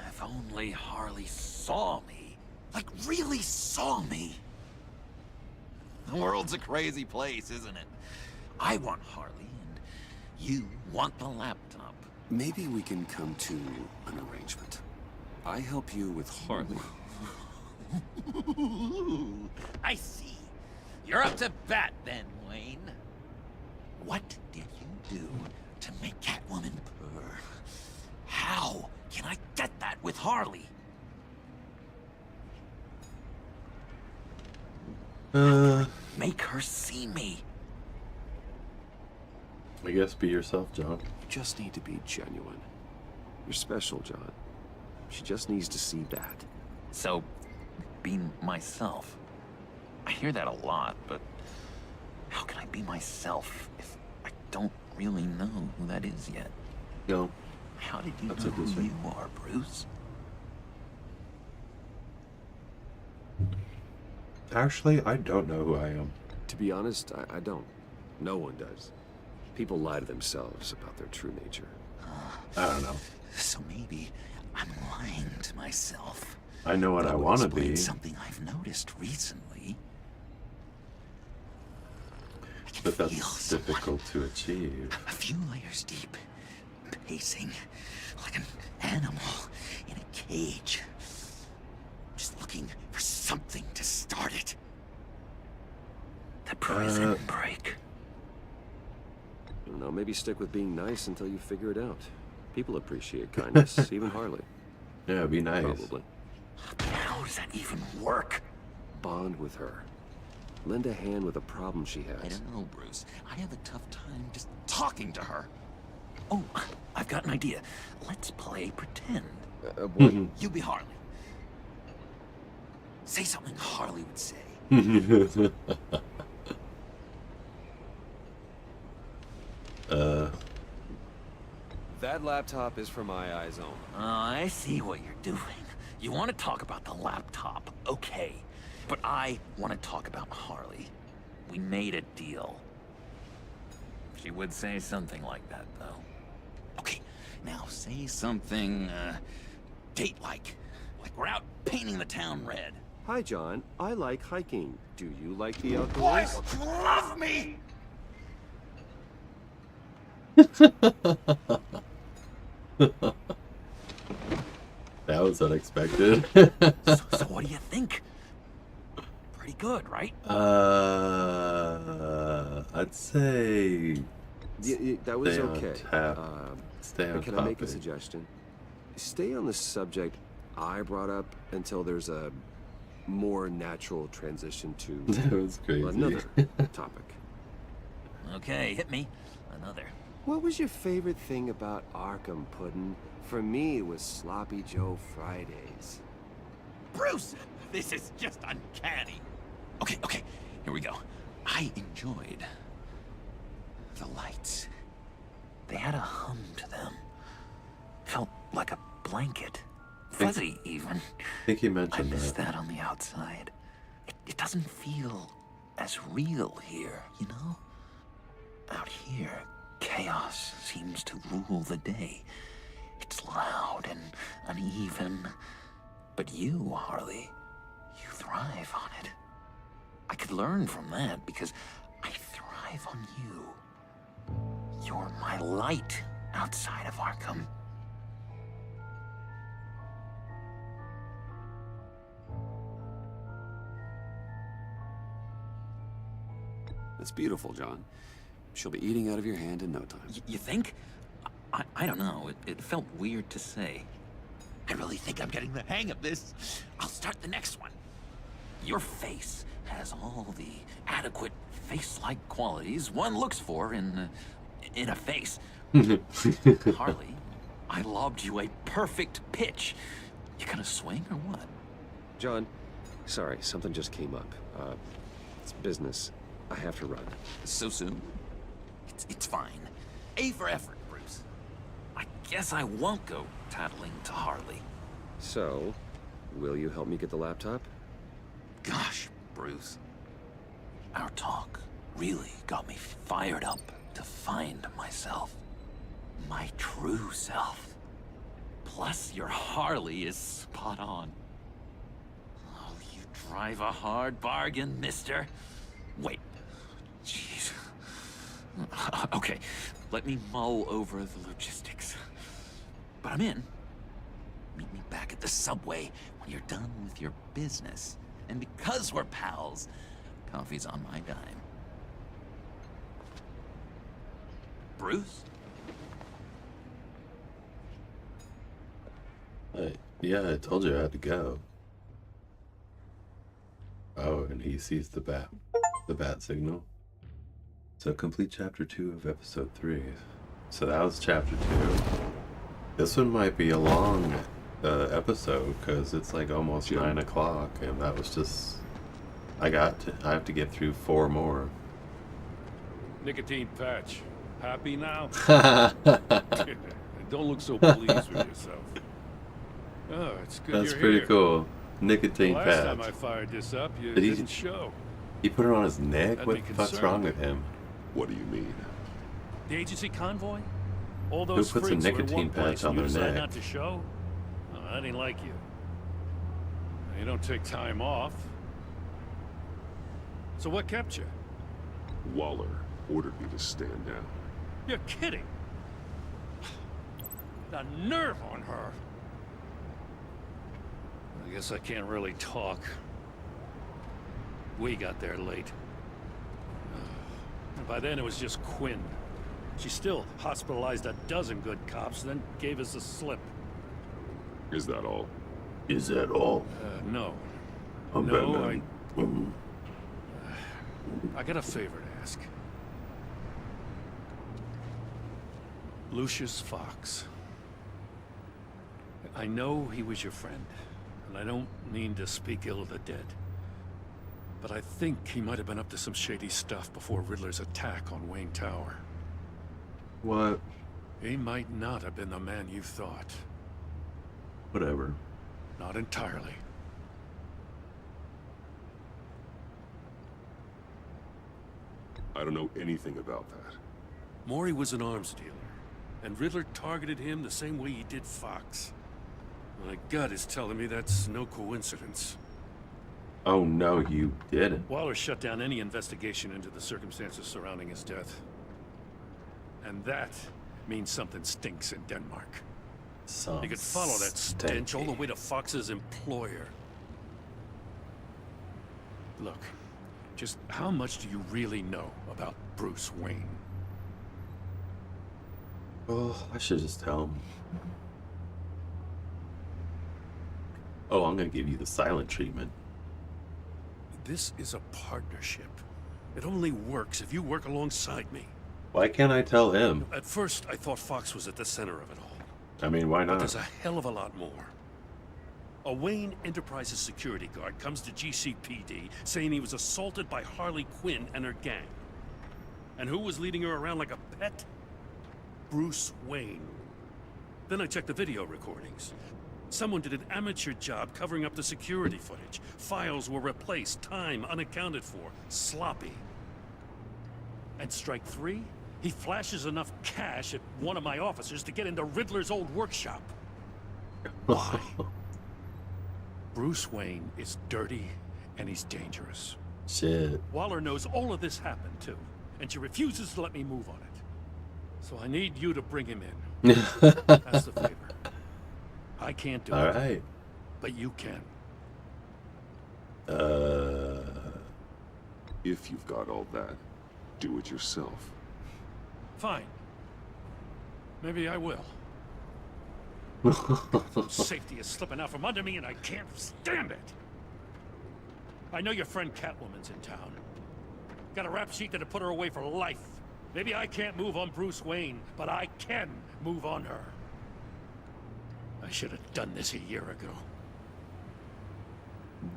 G: If only Harley saw me.
N: Like, really saw me. The world's a crazy place, isn't it? I want Harley, and you want the laptop.
B: Maybe we can come to an arrangement. I help you with Harley.
N: I see. You're up to bat then, Wayne. What did you do to make Catwoman purr? How can I get that with Harley? Make her see me.
A: I guess be yourself, John.
J: You just need to be genuine. You're special, John. She just needs to see that.
G: So, be myself. I hear that a lot, but how can I be myself if I don't really know who that is yet?
A: Yo.
G: How did you know who you are, Bruce?
A: Actually, I don't know who I am.
J: To be honest, I don't. No one does. People lie to themselves about their true nature.
A: I don't know.
N: So maybe I'm lying to myself.
A: I know what I want to be.
N: Something I've noticed recently.
A: But that's difficult to achieve.
N: A few layers deep, pacing like an animal in a cage. Just looking for something to start it.
G: The prison break.
J: I don't know, maybe stick with being nice until you figure it out. People appreciate kindness, even Harley.
A: Yeah, be nice.
J: Probably.
G: How does that even work?
J: Bond with her. Lend a hand with a problem she has.
G: I don't know, Bruce. I have a tough time just talking to her. Oh, I've got an idea. Let's play pretend.
J: What?
G: You be Harley. Say something Harley would say.
J: That laptop is for my eyes only.
G: I see what you're doing. You want to talk about the laptop, okay. But I want to talk about Harley. We made a deal. She would say something like that, though. Okay, now say something, date-like. Like we're out painting the town red.
J: Hi, John. I like hiking. Do you like the outdoors?
G: Boys, love me!
A: That was unexpected.
G: So what do you think? Pretty good, right?
A: I'd say
J: That was
A: stay on
J: okay.
A: tap. Stay on
J: Can I make a
A: topic.
J: suggestion? Stay on the subject I brought up until there's a more natural transition to
A: That was crazy.
J: another topic.
G: Okay, hit me. Another.
J: What was your favorite thing about Arkham, Puddin'? For me, it was Sloppy Joe Fridays.
G: Bruce! This is just uncanny. Okay, here we go. I enjoyed the lights. They had a hum to them. Felt like a blanket. Fuzzy, even.
A: I think you
G: I
A: mentioned
G: miss
A: that.
G: that on the outside. It doesn't feel as real here, you know? Out here, chaos seems to rule the day. It's loud and uneven. But you, Harley, you thrive on it. I could learn from that because I thrive on you. You're my light outside of Arkham.
J: That's beautiful, John. She'll be eating out of your hand in no time.
G: You think? I don't know. It felt weird to say. I really think I'm getting the hang of this. I'll start the next one. Your face has all the adequate face-like qualities one looks for in a face. Harley, I lobbed you a perfect pitch. You gonna swing or what?
J: John, sorry, something just came up. It's business. I have to run.
G: So soon? It's fine. A for effort, Bruce. I guess I won't go tattling to Harley.
J: So, will you help me get the laptop?
G: Gosh, Bruce. Our talk really got me fired up to find myself. My true self. Plus, your Harley is spot on. Oh, you drive a hard bargain, mister. Wait. Jeez. Okay, let me mull over the logistics. But I'm in. Meet me back at the subway when you're done with your business. And because we're pals, coffee's on my dime. Bruce?
A: Yeah, I told you I had to go. Oh, and he sees the bat signal. So complete chapter 2 of episode 3. So that was chapter 2. This one might be a long episode because it's like almost 9 o'clock, and that was just I have to get through 4 more.
D: Nicotine patch. Happy now? Don't look so pleased with yourself. Oh, it's good
A: That's
D: you're
A: pretty
D: here.
A: cool. Nicotine
D: Last
A: patch.
D: time I fired this up, you
A: Did he-
D: didn't show.
A: He put it on his neck?
D: Had
A: What
D: me
A: the fuck's
D: concerned.
A: wrong with him?
J: What do you mean?
D: The agency convoy? All those
A: puts a
D: freaks were in
A: nicotine
D: one place
A: patch on
D: and you
A: their
D: decided
A: neck?
D: not to show? Oh, I didn't like you. You don't take time off. So what kept you?
P: Waller ordered me to stand down.
D: You're kidding. The nerve on her. I guess I can't really talk. We got there late. And by then it was just Quinn. She still hospitalized a dozen good cops, then gave us the slip.
P: Is that all?
A: Is that all?
F: No.
A: I'm
F: No,
A: Batman.
F: I got a favor to ask. Lucius Fox. I know he was your friend, and I don't mean to speak ill of the dead. But I think he might have been up to some shady stuff before Riddler's attack on Wayne Tower.
A: What?
F: He might not have been the man you thought.
A: Whatever.
F: Not entirely.
P: I don't know anything about that.
F: Maury was an arms dealer, and Riddler targeted him the same way he did Fox. My gut is telling me that's no coincidence.
A: Oh no, you didn't.
F: Waller shut down any investigation into the circumstances surrounding his death. And that means something stinks in Denmark. You could follow that stench all the way to Fox's employer. Look, just how much do you really know about Bruce Wayne?
A: Oh, I should just tell him. Oh, I'm gonna give you the silent treatment.
F: This is a partnership. It only works if you work alongside me.
A: Why can't I tell him?
F: At first, I thought Fox was at the center of it all.
A: I mean, why
F: But
A: not?
F: there's a hell of a lot more. A Wayne Enterprises security guard comes to GCPD saying he was assaulted by Harley Quinn and her gang. And who was leading her around like a pet? Bruce Wayne. Then I checked the video recordings. Someone did an amateur job covering up the security footage. Files were replaced, time unaccounted for, sloppy. And strike three? He flashes enough cash at one of my officers to get into Riddler's old workshop. Why? Bruce Wayne is dirty and he's dangerous.
A: Shit.
F: Waller knows all of this happened too, and she refuses to let me move on it. So I need you to bring him in. That's the favor. I can't do
A: All
F: it.
A: right.
F: But you can.
P: If you've got all that, do it yourself.
F: Fine. Maybe I will. Safety is slipping out from under me and I can't stand it. I know your friend Catwoman's in town. Got a rap sheet that'd put her away for life. Maybe I can't move on Bruce Wayne, but I can move on her. I should have done this a year ago.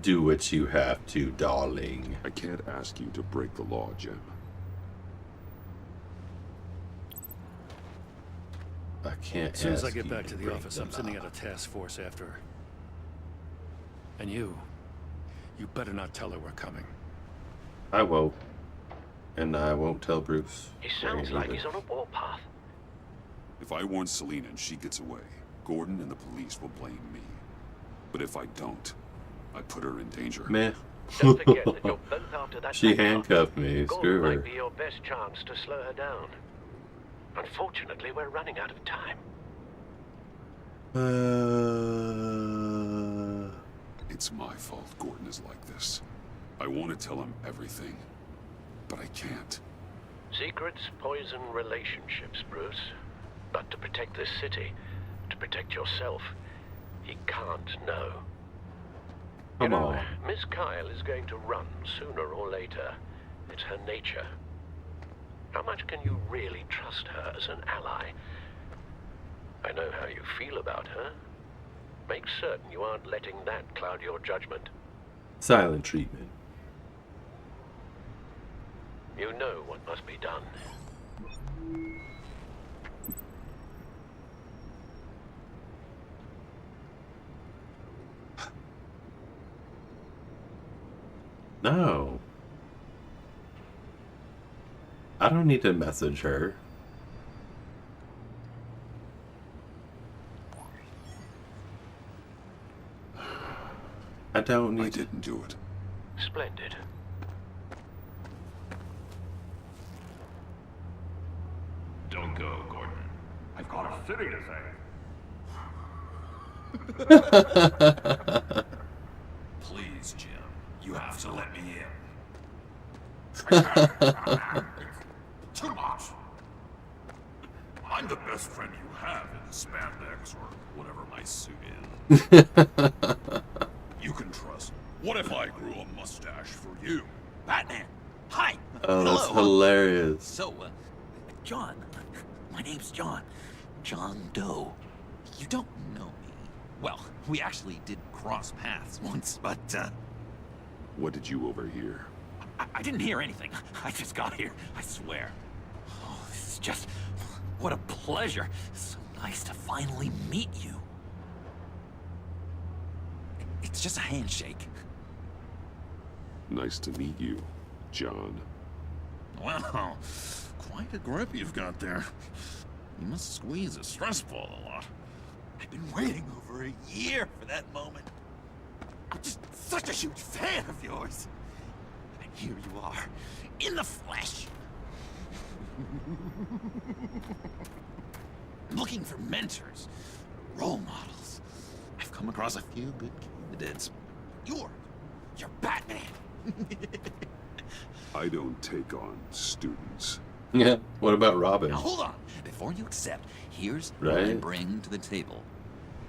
A: Do what you have to, darling.
P: I can't ask you to break the law, Jim.
A: I can't.
F: As soon as I
A: ask
F: get
A: you
F: back to the
A: break
F: office, I'm sending out a task force after her. And you better not tell her we're coming.
A: I won't. And I won't tell Bruce.
M: He sounds like he's on a warpath.
P: If I warn Selina and she gets away, Gordon and the police will blame me. But if I don't, I put her in danger.
A: Meh.
M: Don't forget that you're both after that
A: She
M: black
A: handcuffed me.
M: Gordon
A: Screw her.
M: might be your best chance to slow her down. Unfortunately, we're running out of time.
P: It's my fault Gordon is like this. I want to tell him everything, but I can't.
M: Secrets poison relationships, Bruce. But to protect this city, to protect yourself, he can't know.
A: Come on.
M: Miss Kyle is going to run sooner or later. It's her nature. How much can you really trust her as an ally? I know how you feel about her. Make certain you aren't letting that cloud your judgment.
A: Silent treatment.
M: You know what must be done.
A: No. I don't need to message her. I don't need to.
P: I didn't do it.
M: Splendid.
Q: Don't go, Gordon. I've got a city to save. Please, Jim. You have to let me in. Too much. I'm the best friend you have in the spandex or whatever my suit is. You can trust. What if I grew a mustache for you?
N: Batman! Hi!
A: Oh, that's
N: Hello.
A: hilarious.
N: So, John. My name's John. John Doe. You don't know me. Well, we actually did cross paths once, but,
P: What did you overhear?
N: I didn't hear anything. I just got here, I swear. Oh, this is just... What a pleasure. So nice to finally meet you. It's just a handshake.
P: Nice to meet you, John.
Q: Wow, quite a grip you've got there. You must squeeze a stress ball a lot.
N: I've been waiting over a year for that moment. I'm just such a huge fan of yours. And here you are, in the flesh. Looking for mentors, role models. I've come across a few good candidates. You're Batman.
P: I don't take on students.
A: Yeah, what about Robin?
N: Now hold on. Before you accept, here's what I bring to the table.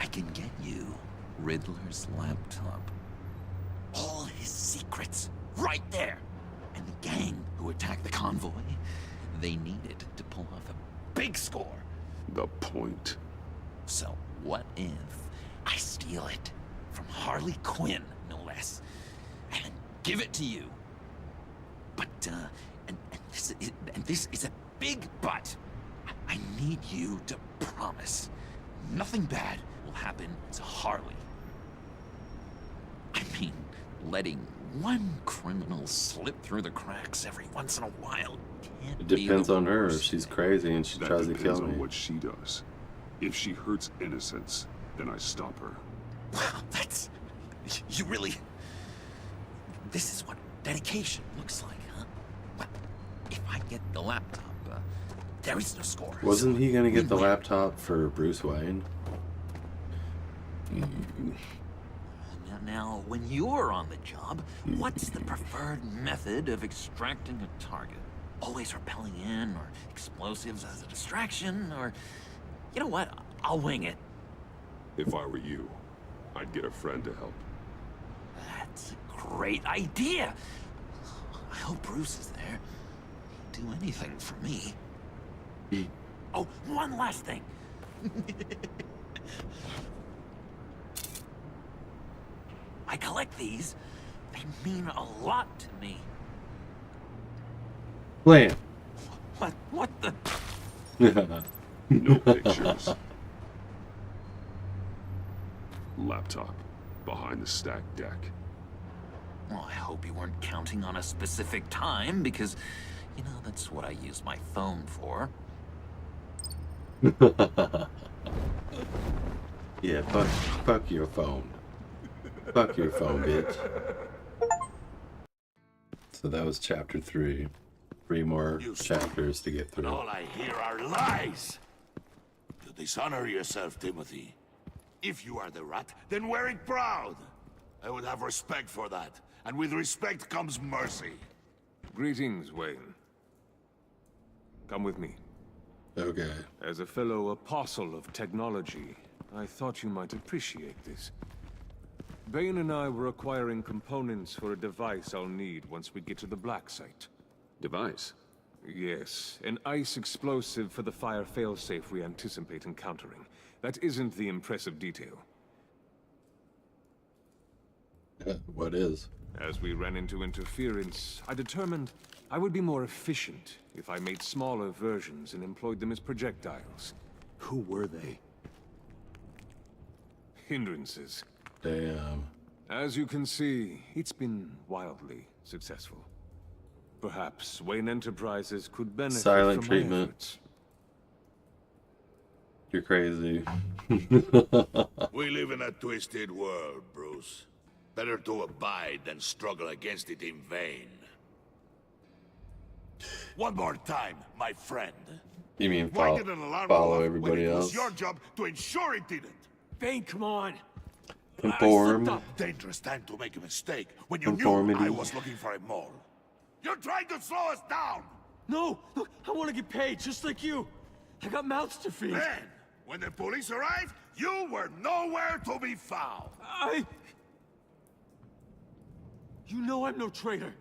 N: I can get you Riddler's laptop. All his secrets, right there. And the gang who attacked the convoy, they need it to pull off a big score.
P: The point.
N: So what if I steal it from Harley Quinn, no less, and give it to you? But, and this is a big but. I need you to promise nothing bad will happen to Harley. I mean, letting one criminal slip through the cracks every once in a while can't
A: It
N: be
A: depends
N: the
A: on her. If
N: worst.
A: she's crazy and she
P: That
A: tries to
P: depends
A: kill
P: on
A: me.
P: what she does. If she hurts innocents, then I stop her.
N: Wow, that's... You really... This is what dedication looks like, huh? Well, if I get the laptop, there is no score.
A: Wasn't he gonna get the laptop for Bruce Wayne?
N: Now, when you're on the job, what's the preferred method of extracting a target? Always rappelling in, or explosives as a distraction, or... You know what? I'll wing it.
P: If I were you, I'd get a friend to help.
N: That's a great idea. I hope Bruce is there. He'd do anything for me. Oh, one last thing. I collect these. They mean a lot to me.
A: Plan.
N: What the...
P: No pictures. Laptop. Behind the stacked deck.
N: Well, I hope you weren't counting on a specific time, because, you know, that's what I use my phone for.
A: Yeah, fuck your phone. Fuck your phone, bitch. So that was chapter 3. 3 more chapters to get through.
E: All I hear are lies. You dishonor yourself, Timothy. If you are the rat, then wear it proud. I would have respect for that. And with respect comes mercy.
D: Greetings, Wayne. Come with me.
A: Okay.
D: As a fellow apostle of technology, I thought you might appreciate this. Bane and I were acquiring components for a device I'll need once we get to the Black Site.
P: Device?
D: Yes, an ice explosive for the fire failsafe we anticipate encountering. That isn't the impressive detail.
A: What is?
D: As we ran into interference, I determined I would be more efficient if I made smaller versions and employed them as projectiles.
P: Who were they?
D: Hindrances.
A: Damn.
D: As you can see, it's been wildly successful. Perhaps Wayne Enterprises could benefit
A: Silent
D: from my
A: treatment.
D: efforts.
A: You're crazy.
E: We live in a twisted world, Bruce. Better to abide than struggle against it in vain. One more time, my friend.
A: You mean
E: Why did an alarm
A: follow
E: go off
A: everybody
E: when it
A: else?
E: was your job to ensure it didn't?
F: Bane, come on.
A: Conform.
E: Dangerous time to make a mistake when you knew
A: Conformity.
E: I was looking for a mole. You're trying to slow us down!
F: No, look, I want to get paid just like you. I got mouths to feed.
E: Then, when the police arrive, You were nowhere to be found.
R: You know I'm no traitor.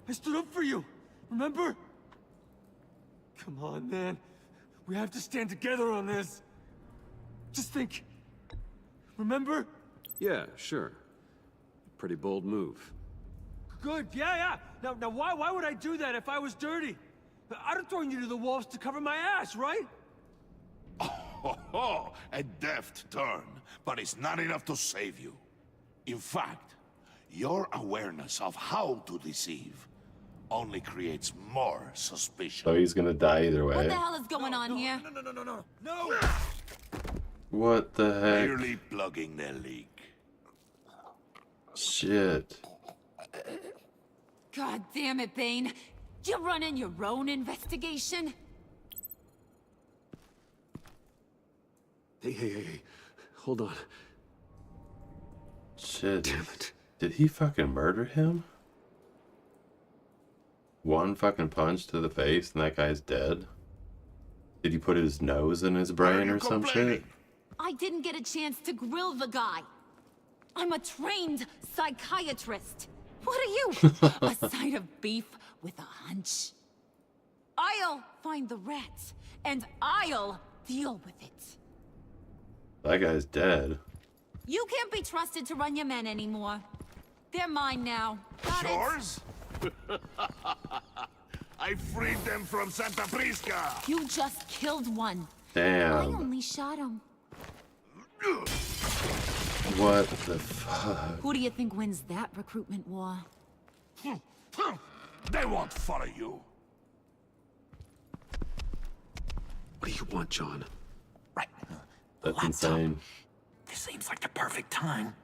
R: I stood up for you, remember? Come on, man. We have to stand together on this. Just think. Remember?
J: Yeah, sure. Pretty bold move.
R: Good, yeah. Now why would I do that if I was dirty? I'd have thrown you to the wolves to cover my ass, right?
E: Oh, a deft turn, but it's not enough to save you. In fact, your awareness of how to deceive only creates more suspicion.
A: So he's gonna die either
I: What
A: way.
I: the hell is going on here?
R: No!
A: What the heck?
E: Clearly plugging the leak.
A: Shit.
I: God damn it, Bane. You're running your own investigation?
J: Hey. Hold on.
A: Shit.
J: Damn it.
A: Did he fucking murder him? One fucking punch to the face and that guy's dead? Did he put his nose in his brain or some shit?
I: I didn't get a chance to grill the guy. I'm a trained psychiatrist. What are you? A side of beef with a hunch? I'll find the rats, and I'll deal with it.
A: That guy's dead.
I: You can't be trusted to run your men anymore. They're mine now. Got
E: Yours? I freed them from Santa Prisca.
I: You just killed one.
A: Damn.
I: I only shot him.
A: What the fuck?
I: Who do you think wins that recruitment war?
E: They won't follow you.
J: What do you want, John?
G: Right.
A: That's insane.
G: This seems like the perfect time.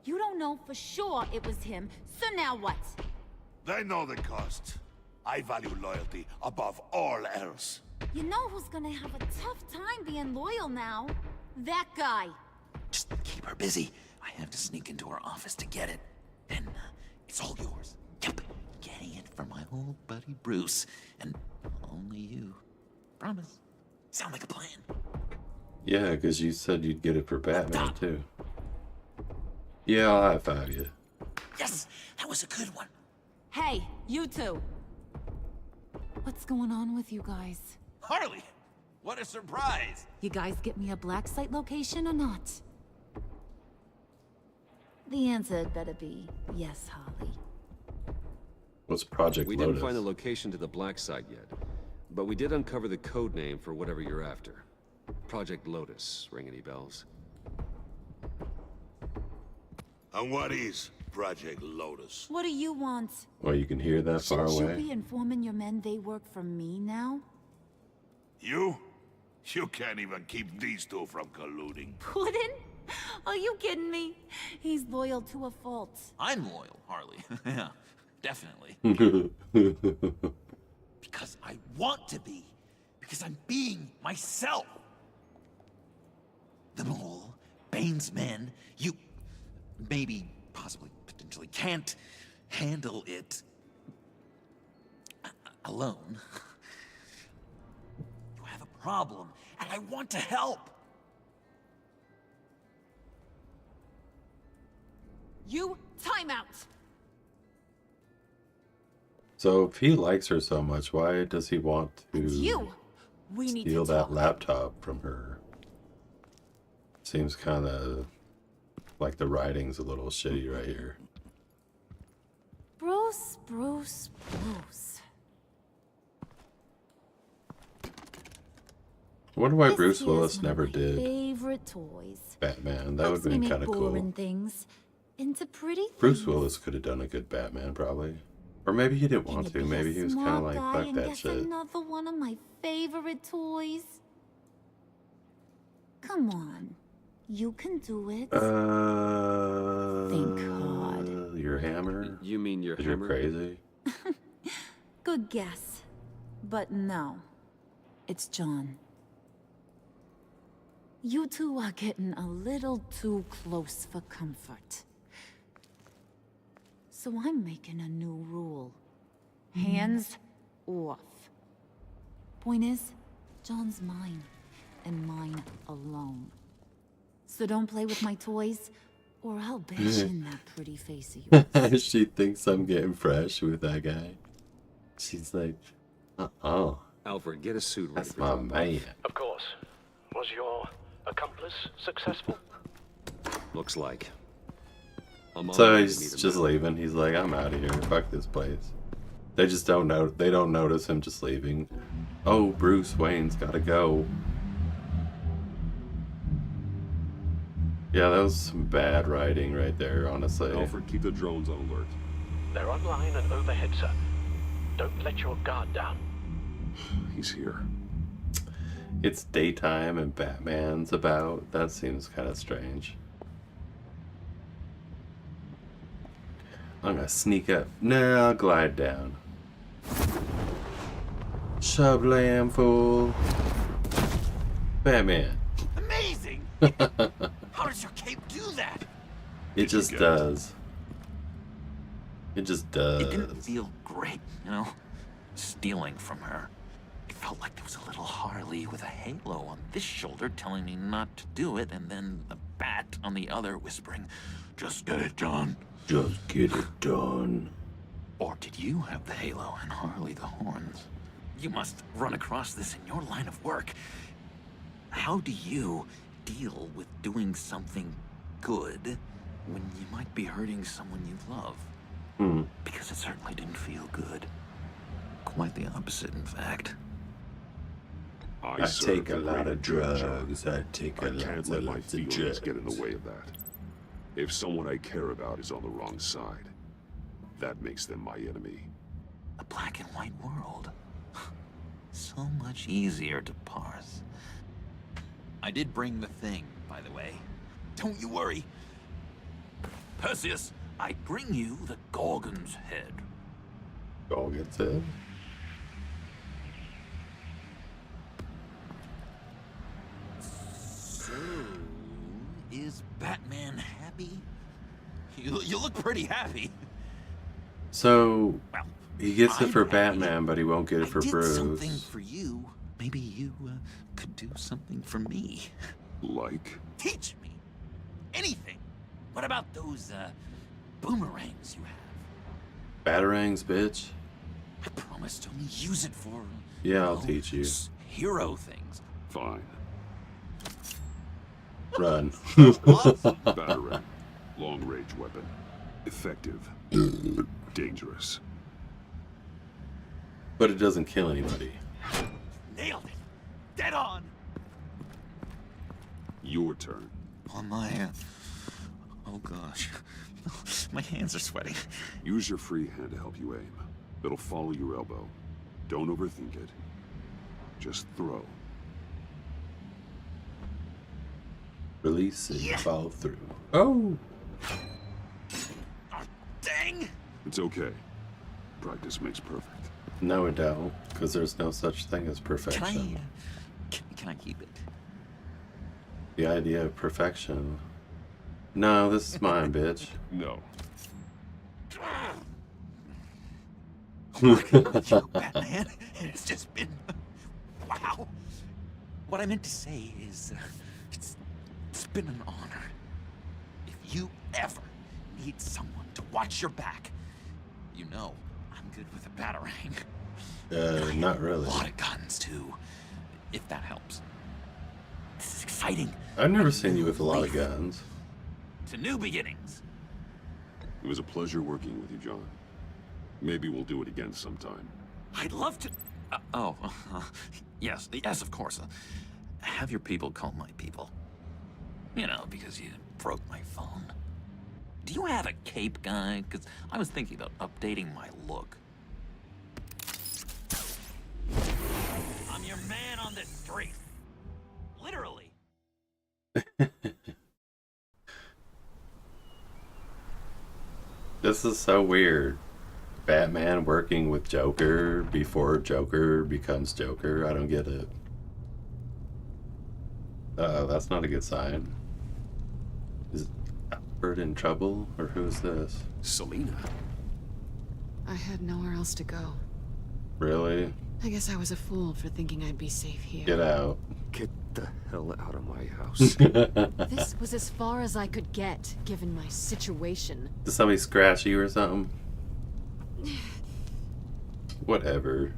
I: You don't know for sure it was him, so now what?
E: They know the cost. I value loyalty above all else.
I: You know who's gonna have a tough time being loyal now? That guy.
G: Just keep her busy. I have to sneak into her office to get it. Then it's all yours. Yep. Getting it from my old buddy Bruce. And only you. Promise. Sound like a plan?
A: Yeah, because you said you'd get it for Batman too. Yeah, I'll high five you.
G: Yes! That was a good one.
I: Hey, you two. What's going on with you guys?
N: Harley! What a surprise!
I: You guys get me a black site location or not? The answer had better be yes, Harley.
A: What's Project
J: We
A: Lotus?
J: didn't find the location to the black site yet, but we did uncover the code name for whatever you're after. Project Lotus. Ring any bells?
E: And what is Project Lotus?
I: What do you want?
A: Well, you can hear that far
I: Shouldn't
A: away.
I: you be informing your men they work for me now?
E: You? You can't even keep these two from colluding.
I: Puddin'? Are you kidding me? He's loyal to a fault.
N: I'm loyal, Harley. Yeah, definitely. Because I want to be. Because I'm being myself. The mole, Bane's men, you maybe, possibly, potentially can't handle it alone. You have a problem, and I want to help.
I: You time out.
A: So if he likes her so much, why does he want to
I: We need
A: steal
I: to
A: that
I: talk.
A: laptop from her? Seems kind of like the writing's a little shitty right here.
I: Bruce.
A: I wonder why
I: This
A: Bruce
I: here's
A: Willis
I: one of
A: never
I: my
A: did
I: favorite toys.
A: Batman. That would
I: Helps
A: have
I: me
A: been
I: make
A: kind of cool.
I: boring things into pretty
A: Bruce
I: things.
A: Willis could have done a good Batman, probably. Or maybe he didn't want to. Maybe he was kind of
I: Smart
A: like,
I: guy
A: fuck
I: and
A: that
I: guess
A: shit.
I: another one of my favorite toys. Come on. You can do it. Think hard.
A: Your hammer?
J: You mean your
A: 'Cause
J: hammer?
A: You're crazy?
I: Good guess. But no. It's John. You two are getting a little too close for comfort. So I'm making a new rule. Hands off. Point is, John's mine, and mine alone.
H: So don't play with my toys, or I'll bash in that pretty face of yours.
A: She thinks I'm getting fresh with that guy. She's like,
J: Alfred, get a suit ready.
A: That's my man.
M: Of course. Was your accomplice successful?
J: Looks like. I'm on
A: So
J: my way to
A: he's
J: meet him
A: just
J: now.
A: leaving. He's like, I'm out of here. Fuck this place. They just don't know. They don't notice him just leaving. Oh, Bruce Wayne's gotta go. Yeah, that was some bad writing right there, honestly.
P: Alfred, keep the drones on alert.
M: They're online and overhead, sir. Don't let your guard down.
P: He's here.
A: It's daytime and Batman's about. That seems kind of strange. I'm gonna sneak up. Nah, I'll glide down. Shablam, fool. Batman.
N: Amazing! How does your cape do that?
A: It just does. It just does.
G: It didn't feel great, you know? Stealing from her. It felt like there was a little Harley with a halo on this shoulder telling me not to do it, and then a bat on the other whispering, just get it done.
A: Just get it done.
G: Or did you have the halo and Harley the horns? You must run across this in your line of work. How do you deal with doing something good when you might be hurting someone you love? Because it certainly didn't feel good. Quite the opposite, in fact.
A: I take a lot of drugs. I take a lot
P: can't let my
A: of
P: feelings
A: drugs.
P: get in the way of that. If someone I care about is on the wrong side, that makes them my enemy.
G: A black and white world. So much easier to parse. I did bring the thing, by the way. Don't you worry. Perseus, I bring you the Gorgon's head.
A: Gorgon's head?
G: So, is Batman happy? You look pretty happy.
A: So, he gets it
G: I'm
A: for
G: happy.
A: Batman, but he won't get it for
G: I did
A: Bruce.
G: something for you. Maybe you could do something for me.
P: Like?
N: Teach me. Anything. What about those, boomerangs you have?
A: Batarangs, bitch.
N: I promise to only use it for...
A: Yeah, I'll teach you.
N: hero things.
P: Fine.
A: Run.
P: Batarang. Long-range weapon. Effective. Dangerous.
A: But it doesn't kill anybody.
N: Nailed it. Dead on.
P: Your turn.
G: On my... Oh gosh. My hands are sweating.
P: Use your free hand to help you aim. It'll follow your elbow. Don't overthink it. Just throw.
A: Release and follow through. Oh!
N: Dang!
P: It's okay. Practice makes perfect.
A: No, it don't, because there's no such thing as perfection.
G: Can I keep it?
A: The idea of perfection. No, this is mine, bitch.
P: No.
N: Working with you, Batman. It's just been... Wow.
G: What I meant to say is, it's been an honor.
N: If you ever need someone to watch your back,
G: You know, I'm good with a batarang.
A: Not really.
G: A lot of guns, too. If that helps. This is exciting.
A: I've never seen you with a lot of guns.
N: to new beginnings.
P: It was a pleasure working with you, John. Maybe we'll do it again sometime.
N: I'd love to...
G: Yes, of course. Have your people call my people. You know, because you broke my phone. Do you have a cape, guy? Because I was thinking about updating my look.
N: I'm your man on the street. Literally.
A: This is so weird. Batman working with Joker before Joker becomes Joker. I don't get it. That's not a good sign. Is Alfred in trouble, or who's this?
P: Selina.
C: I had nowhere else to go.
A: Really?
C: I guess I was a fool for thinking I'd be safe here.
A: Get out.
B: the hell out of my house.
L: This was as far as I could get, given my situation.
A: Did somebody scratch you or something? Whatever.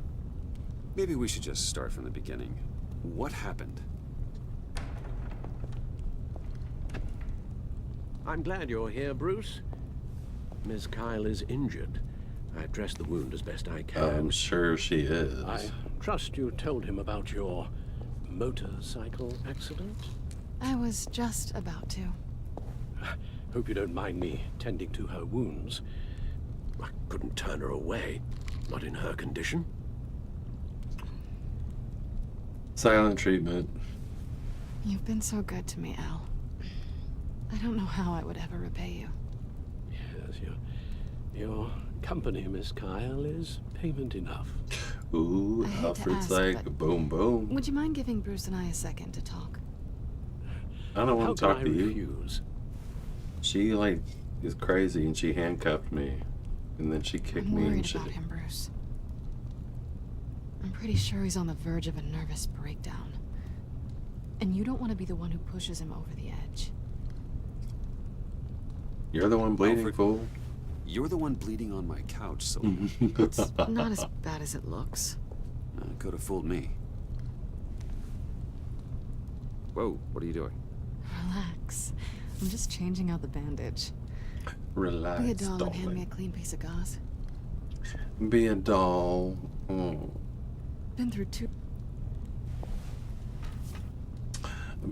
B: Maybe we should just start from the beginning. What happened?
S: I'm glad you're here, Bruce. Miss Kyle is injured. I dressed the wound as best I can.
A: I'm sure she is.
S: I trust you told him about your motorcycle accident?
C: I was just about to.
S: Hope you don't mind me tending to her wounds. I couldn't turn her away, not in her condition.
A: Silent treatment.
C: You've been so good to me, Al. I don't know how I would ever repay you.
S: Yes, your company, Miss Kyle, is payment enough.
A: Ooh,
C: I hate to
A: Alfred's
C: ask,
A: like,
C: but
A: boom, boom.
C: would you mind giving Bruce and I a second to talk?
A: I don't want to
S: How
A: talk
S: can
A: to
S: I
A: you.
S: refuse?
A: She, like, is crazy and she handcuffed me. And then she kicked
C: I'm
A: me and
C: worried
A: shit.
C: about him, Bruce. I'm pretty sure he's on the verge of a nervous breakdown. And you don't want to be the one who pushes him over the edge.
A: You're the one bleeding,
B: Alfred,
A: fool.
B: You're the one bleeding on my couch, Selena.
C: It's not as bad as it looks.
B: Could have fooled me. Whoa, what are you doing?
C: Relax. I'm just changing out the bandage.
A: Relax,
C: Be a doll and hand
A: darling.
C: me a clean piece of gauze.
A: Be a doll. Oh.
C: Been through two.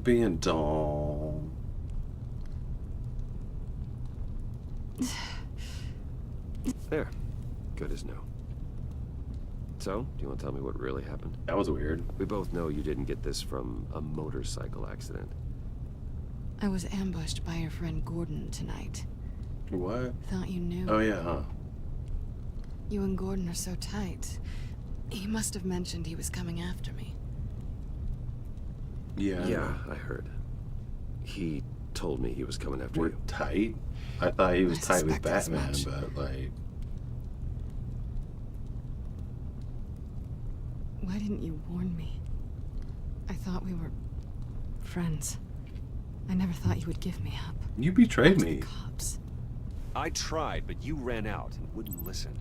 A: Be a doll.
J: There. Good as new. So, do you want to tell me what really happened?
A: That was weird.
J: We both know you didn't get this from a motorcycle accident.
C: I was ambushed by your friend Gordon tonight.
A: What?
C: Thought you knew.
A: Oh, yeah, huh?
C: You and Gordon are so tight. He must have mentioned he was coming after me.
A: Yeah.
J: Yeah, I heard. He told me he was coming after
A: We're
J: you.
A: tight? I thought he was
C: I
A: tight with
C: suspected as
A: Batman,
C: much.
A: but, like...
C: Why didn't you warn me? I thought we were friends. I never thought you would give me up.
A: You betrayed
C: To
A: me.
C: the cops.
B: I tried, but you ran out and wouldn't listen.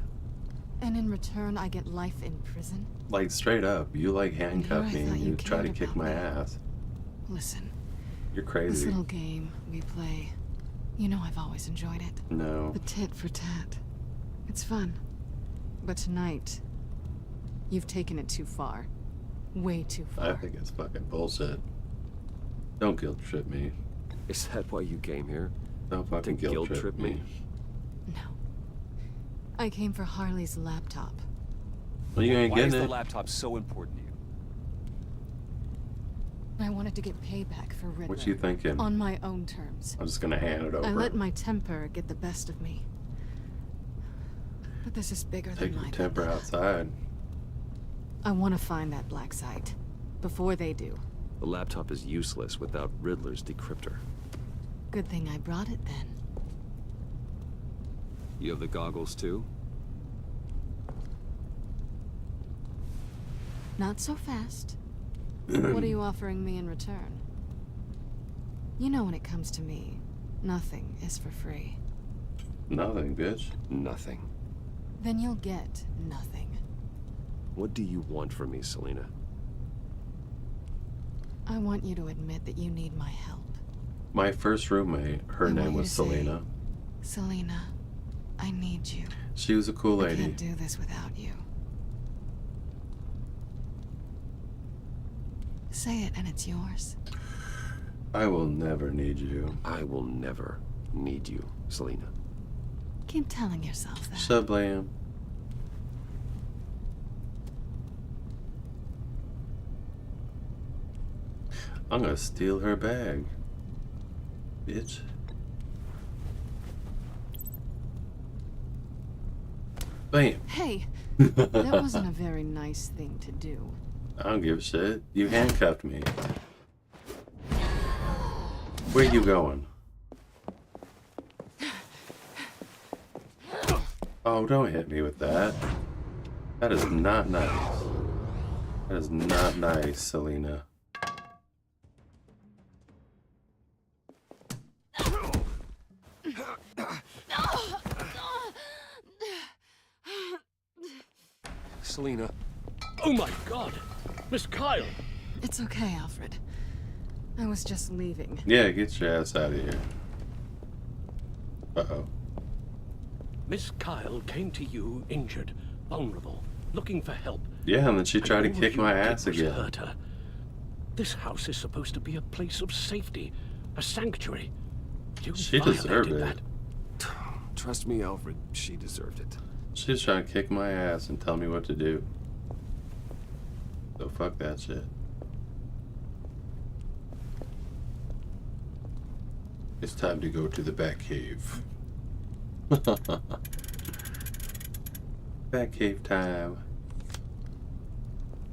C: And in return, I get life in prison?
A: Like, straight up. You, like, handcuffed me
C: I thought
A: and
C: you
A: you tried to
C: cared
A: kick
C: about
A: my
C: me.
A: ass.
C: Listen,
A: You're
C: this
A: crazy.
C: little game we play, you know I've always enjoyed it.
A: No.
C: The tit for tat. It's fun. But tonight, you've taken it too far. Way too far.
A: I think it's fucking bullshit. Don't guilt trip me.
J: Is that why you came here?
A: Don't fucking
J: To
A: guilt trip me.
C: No. I came for Harley's laptop.
A: Well, you ain't
B: Why is
A: getting
B: the
A: it.
B: laptop so important to you?
C: I wanted to get payback for Riddler.
A: What you thinking?
C: On my own terms.
A: I'm just gonna hand it over.
C: I let my temper get the best of me. But this is bigger
A: Take
C: than
A: your
C: my
A: temper outside.
C: I want to find that black site. Before they do.
J: The laptop is useless without Riddler's decryptor.
C: Good thing I brought it then.
J: You have the goggles too?
C: Not so fast. What are you offering me in return? You know when it comes to me, nothing is for free.
A: Nothing, bitch.
J: Nothing.
C: Then you'll get nothing.
J: What do you want from me, Selena?
C: I want you to admit that you need my help.
A: My first roommate, her
C: I want
A: name
C: you
A: was
C: to say,
A: Selena.
C: Selena, I need you.
A: She was a cool
C: I
A: lady.
C: can't do this without you. Say it and it's yours.
A: I will never need you.
J: I will never need you, Selena.
C: Keep telling yourself that.
A: Sublam. I'm gonna steal her bag. Bitch. Bam.
C: Hey, that wasn't a very nice thing to do.
A: I don't give a shit. You handcuffed me. Where you going? Oh, don't hit me with that. That is not nice. That is not nice, Selena.
J: Selina.
S: Oh my god! Miss Kyle!
C: It's okay, Alfred. I was just leaving.
A: Yeah, get your ass out of here. Uh-oh.
S: Miss Kyle came to you injured, vulnerable, looking for help.
A: Yeah, and then she tried to
S: all
A: kick
S: you
A: my
S: did
A: ass
S: was
A: again.
S: hurt her. This house is supposed to be a place of safety, a sanctuary. You
A: She deserved
S: violated
A: it.
S: that.
J: Trust me, Alfred, she deserved it.
A: She's trying to kick my ass and tell me what to do. So fuck that shit. It's time to go to the Batcave. Batcave time.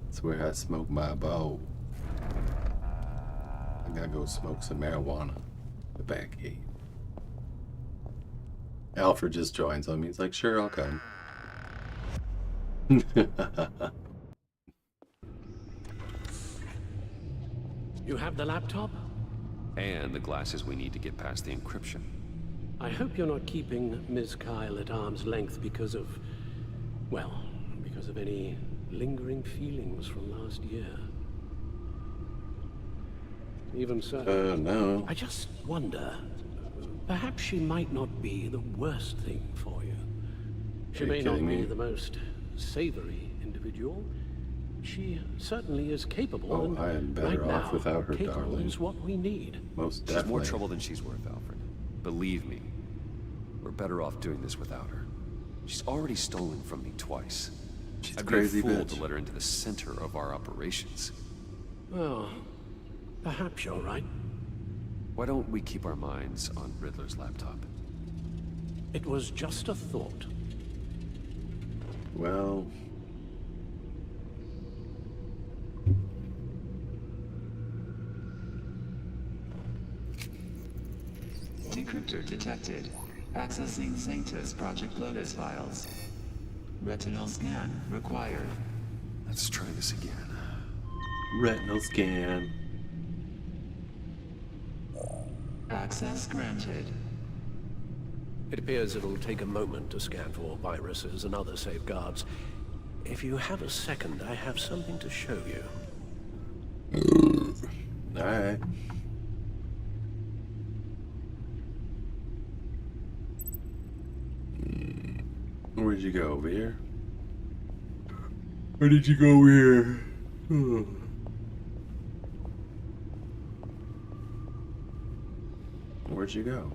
A: That's where I smoke my bowl. I gotta go smoke some marijuana. The Batcave. Alfred just joins on me. He's like, sure, I'll come.
S: You have the laptop?
B: And the glasses we need to get past the encryption.
S: I hope you're not keeping Miss Kyle at arm's length because of, well, because of any lingering feelings from last year. Even so,
A: no.
S: I just wonder, perhaps she might not be the worst thing for you. She
A: Are you
S: may not
A: kidding
S: be
A: me?
S: the most savory individual. She certainly is capable.
A: Oh,
S: and
A: I am better
S: right
A: off
S: now,
A: without her,
S: capable
A: darling.
S: is what we need.
A: Most
B: She's more
A: definitely.
B: trouble than she's worth, Alfred. Believe me, we're better off doing this without her. She's already stolen from me twice.
A: She's a
B: I'd
A: crazy
B: be a fool
A: bitch.
B: to let her into the center of our operations.
S: Well, perhaps you're right.
B: Why don't we keep our minds on Riddler's laptop?
S: It was just a thought.
A: Well,
O: Decryptor detected. Accessing Sanctus Project Lotus files. Retinal scan required.
B: Let's try this again.
A: retinal scan.
O: Access granted.
S: It appears it'll take a moment to scan for viruses and other safeguards. If you have a second, I have something to show you.
A: Alright. Where'd you go? Over here? Where did you go over here? Where'd you go?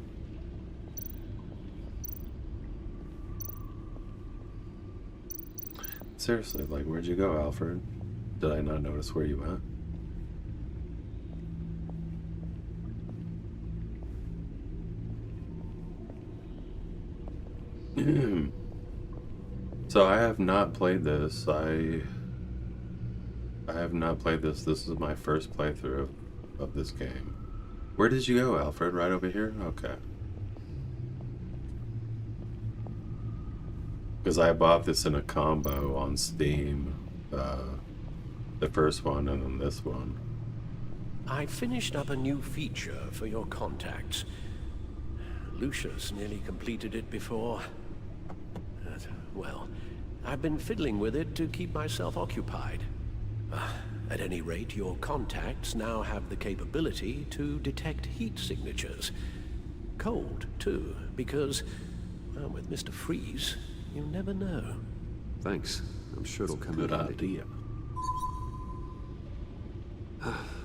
A: Seriously, like, where'd you go, Alfred? Did I not notice where you went? So I have not played this. I have not played this. This is my first playthrough of this game. Where did you go, Alfred? Right over here? Okay. Because I bought this in a combo on Steam. The first one and then this one.
S: I finished up a new feature for your contacts. Lucius nearly completed it before. Well, I've been fiddling with it to keep myself occupied. At any rate, your contacts now have the capability to detect heat signatures. Cold, too, because, well, with Mr. Freeze, you never know.
B: Thanks. I'm sure it'll come in
A: Good
B: handy.
A: idea.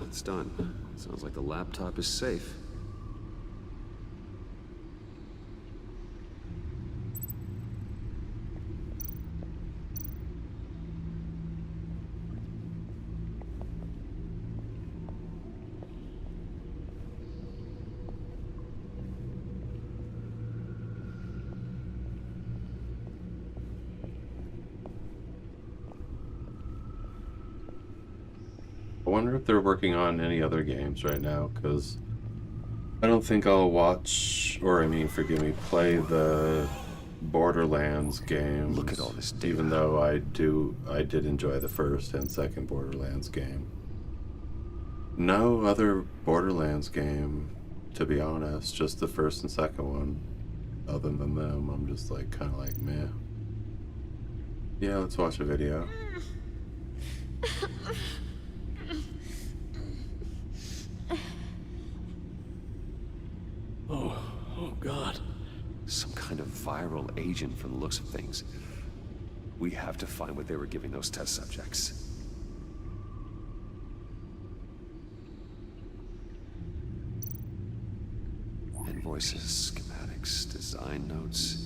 B: It's done. Sounds like the laptop is safe.
A: I wonder if they're working on any other games right now, because I don't think I'll watch, or I mean, forgive me, play the Borderlands games.
B: Look at all this data.
A: Even though I did enjoy the first and second Borderlands game. No other Borderlands game, to be honest, just the first and second one. other than them, I'm just like kind of like, meh. Yeah, let's watch a video.
B: Oh God. Some kind of viral agent from the looks of things. We have to find what they were giving those test subjects. Invoices, schematics, design notes.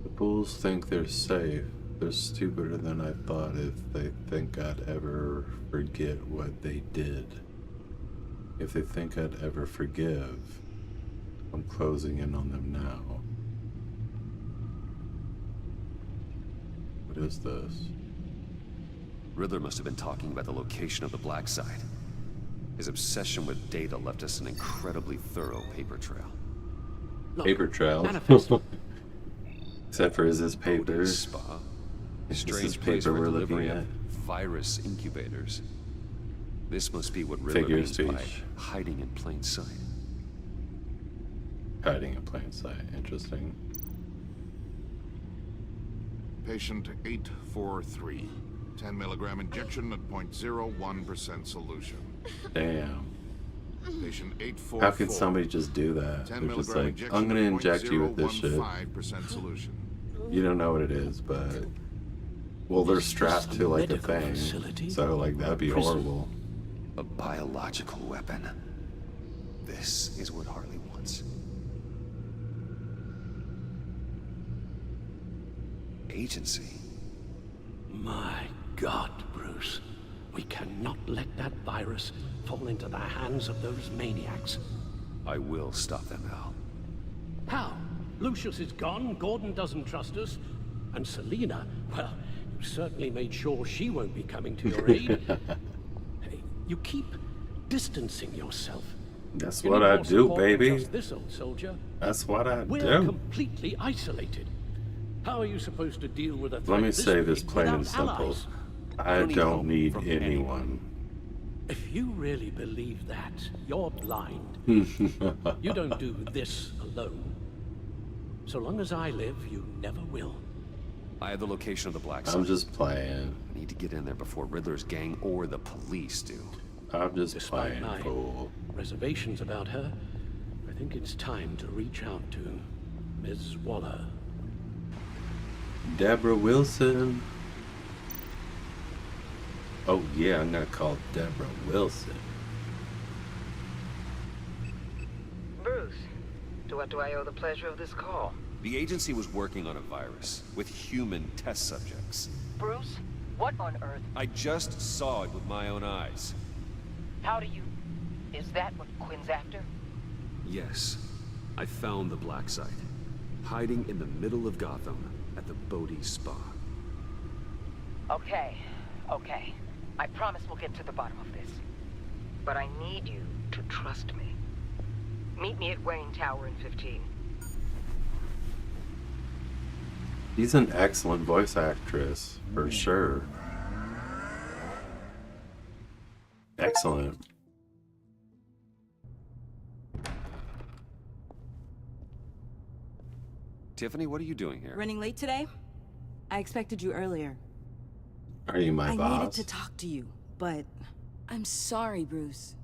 A: The fools think they're safe. They're stupider than I thought if they think I'd ever forget what they did. If they think I'd ever forgive, I'm closing in on them now. What is this?
B: Riddler must have been talking about the location of the Black Site. His obsession with data left us an incredibly thorough paper trail.
A: Paper trail? Except for is this paper?
B: Spa.
A: This is
B: Strange place
A: paper
B: for
A: we're
B: delivery
A: looking
B: of
A: at.
B: virus incubators. This must be what Riddler
A: Figure of
B: means by
A: speech.
B: hiding in plain sight.
A: Hiding in plain sight. Interesting.
E: Patient 843. 10 milligram injection at 0.01% solution.
A: Damn.
E: Patient 844.
A: How can somebody just do that?
E: 10
A: They're just
E: milligram
A: like,
E: injection
A: I'm gonna
E: at
A: inject you with this shit.
E: 0.015% solution.
A: You don't know what it is, but well, they're strapped to like a thing, so like that'd be horrible.
B: A biological weapon. This is what Harley wants. Agency.
S: My God, Bruce. We cannot let that virus fall into the hands of those maniacs.
B: I will stop them, Al.
S: How? Lucius is gone, Gordon doesn't trust us, and Selina, well, you certainly made sure she won't be coming to your aid. Hey, you keep distancing yourself.
A: That's
S: You
A: what
S: need
A: I
S: more
A: do,
S: support than
A: baby.
S: just this old soldier.
A: That's what I
S: We're
A: do.
S: completely isolated. How are you supposed to deal with a threat
A: Let me
S: this
A: say this
S: big
A: plain and
S: without
A: simple.
S: allies?
A: I don't need
S: from
A: anyone.
S: If you really believe that, you're blind. You don't do this alone. So long as I live, you never will.
B: I have the location of the Black Site.
A: I'm just playing.
B: I need to get in there before Riddler's gang or the police do.
A: I'm just
S: Despite
A: playing,
S: my
A: fool.
S: reservations about her, I think it's time to reach out to Ms. Waller.
A: Deborah Wilson. Oh yeah, I'm gonna call Deborah Wilson.
K: Bruce, to what do I owe the pleasure of this call?
B: The agency was working on a virus with human test subjects.
K: Bruce, what on earth?
B: I just saw it with my own eyes.
K: How do you... Is that what Quinn's after?
B: Yes, I found the Black Site, hiding in the middle of Gotham at the Bodhi Spa.
K: Okay. I promise we'll get to the bottom of this. But I need you to trust me. Meet me at Wayne Tower in 15.
A: She's an excellent voice actress, for sure. Excellent.
B: Tiffany, what are you doing here?
T: Running late today? I expected you earlier.
A: Are you my
T: I
A: boss?
T: needed to talk to you, but I'm sorry, Bruce.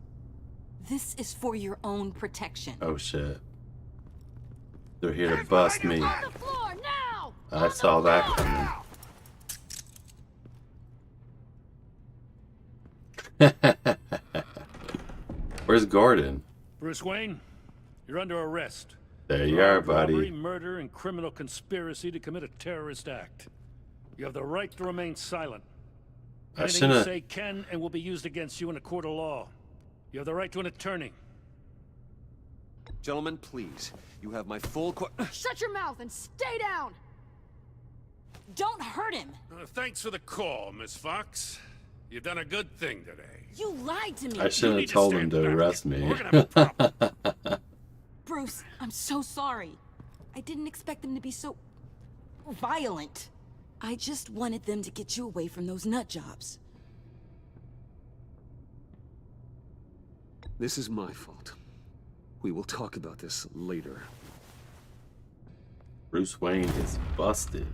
T: This is for your own protection.
A: Oh shit. They're here to bust me.
L: On the floor now!
A: I saw that coming. Where's Gordon?
F: Bruce Wayne, you're under arrest.
A: There you
F: For
A: are,
F: armed robbery,
A: buddy.
F: murder, and criminal conspiracy to commit a terrorist act. You have the right to remain silent.
A: I
F: Anything you
A: shouldn't.
F: say can and will be used against you in a court of law. You have the right to an attorney.
B: Gentlemen, please. You have my full
L: Shut your mouth and stay down!
T: Don't hurt him!
F: Thanks for the call, Miss Fox. You've done a good thing today.
T: You lied to me!
A: I shouldn't have told him to arrest me.
F: We're gonna have a problem.
T: Bruce, I'm so sorry. I didn't expect them to be so... violent. I just wanted them to get you away from those nut jobs.
B: This is my fault. We will talk about this later.
A: Bruce Wayne is busted.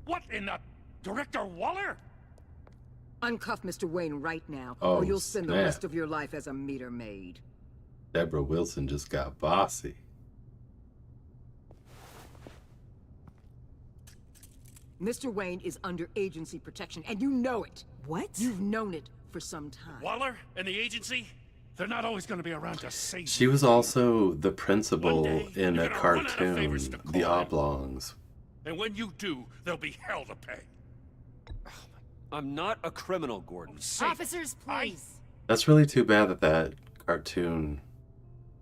F: What in the... Director Waller?
K: Uncuff Mr. Wayne right now,
A: Oh,
K: or you'll spend the
A: snap.
K: rest of your life as a meter maid.
A: Deborah Wilson just got bossy.
K: Mr. Wayne is under agency protection, and you know it.
T: What?
K: You've known it for some time.
F: Waller and the agency? They're not always going to be around to save
A: She
F: you.
A: was also the principal in
F: you're
A: a
F: gonna run out of
A: cartoon,
F: favors to
A: The
F: call in.
A: Oblongs.
F: And when you do, there'll be hell to pay.
B: I'm not a criminal, Gordon.
L: Officers, please.
A: That's really too bad that that cartoon...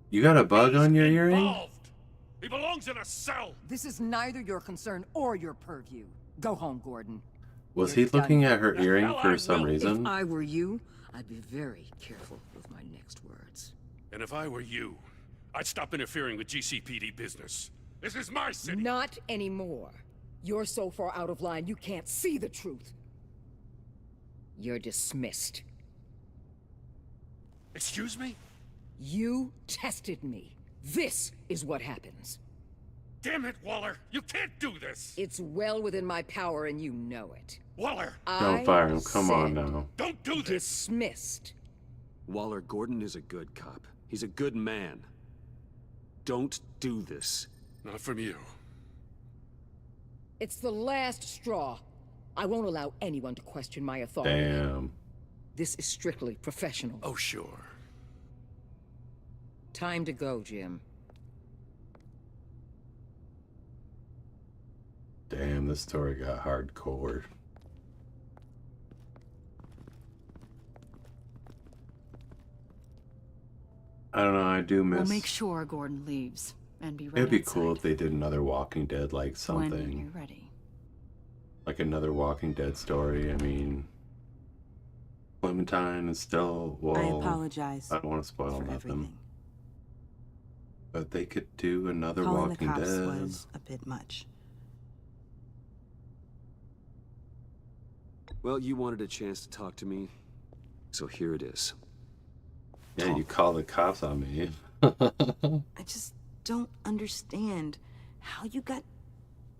A: You got a bug on your earring?
F: Involved. He belongs in a cell.
K: This is neither your concern or your purview. Go home, Gordon.
A: Was
K: You're
A: he looking
K: done.
A: at her earring for some reason?
K: If I were you, I'd be very careful with my next words.
F: And if I were you, I'd stop interfering with GCPD business. This is my city.
K: Not anymore. You're so far out of line, you can't see the truth. You're dismissed.
F: Excuse me?
K: You tested me. This is what happens.
F: Damn it, Waller! You can't do this!
K: It's well within my power and you know it.
F: Waller!
A: Don't fire him. Come on now.
F: Don't do this!
K: Dismissed.
B: Waller, Gordon is a good cop. He's a good man. Don't do this.
F: Not from you.
K: It's the last straw. I won't allow anyone to question my authority.
A: Damn.
K: This is strictly professional.
F: Oh, sure.
K: Time to go, Jim.
A: Damn, this story got hardcore. I don't know, I do miss...
L: We'll make sure Gordon leaves and be ready.
A: It'd be cool if they did another Walking Dead, like
L: when
A: something.
L: you're ready.
A: Like another Walking Dead story. I mean... Clementine is still... Well,
T: I apologize.
A: I don't want to spoil
T: for
A: nothing.
T: everything.
A: But they could do another
T: Calling
A: Walking
T: the cops
A: Dead.
T: was a bit much.
B: Well, you wanted a chance to talk to me, so here it is.
A: Yeah, you call the cops on me.
T: I just don't understand how you got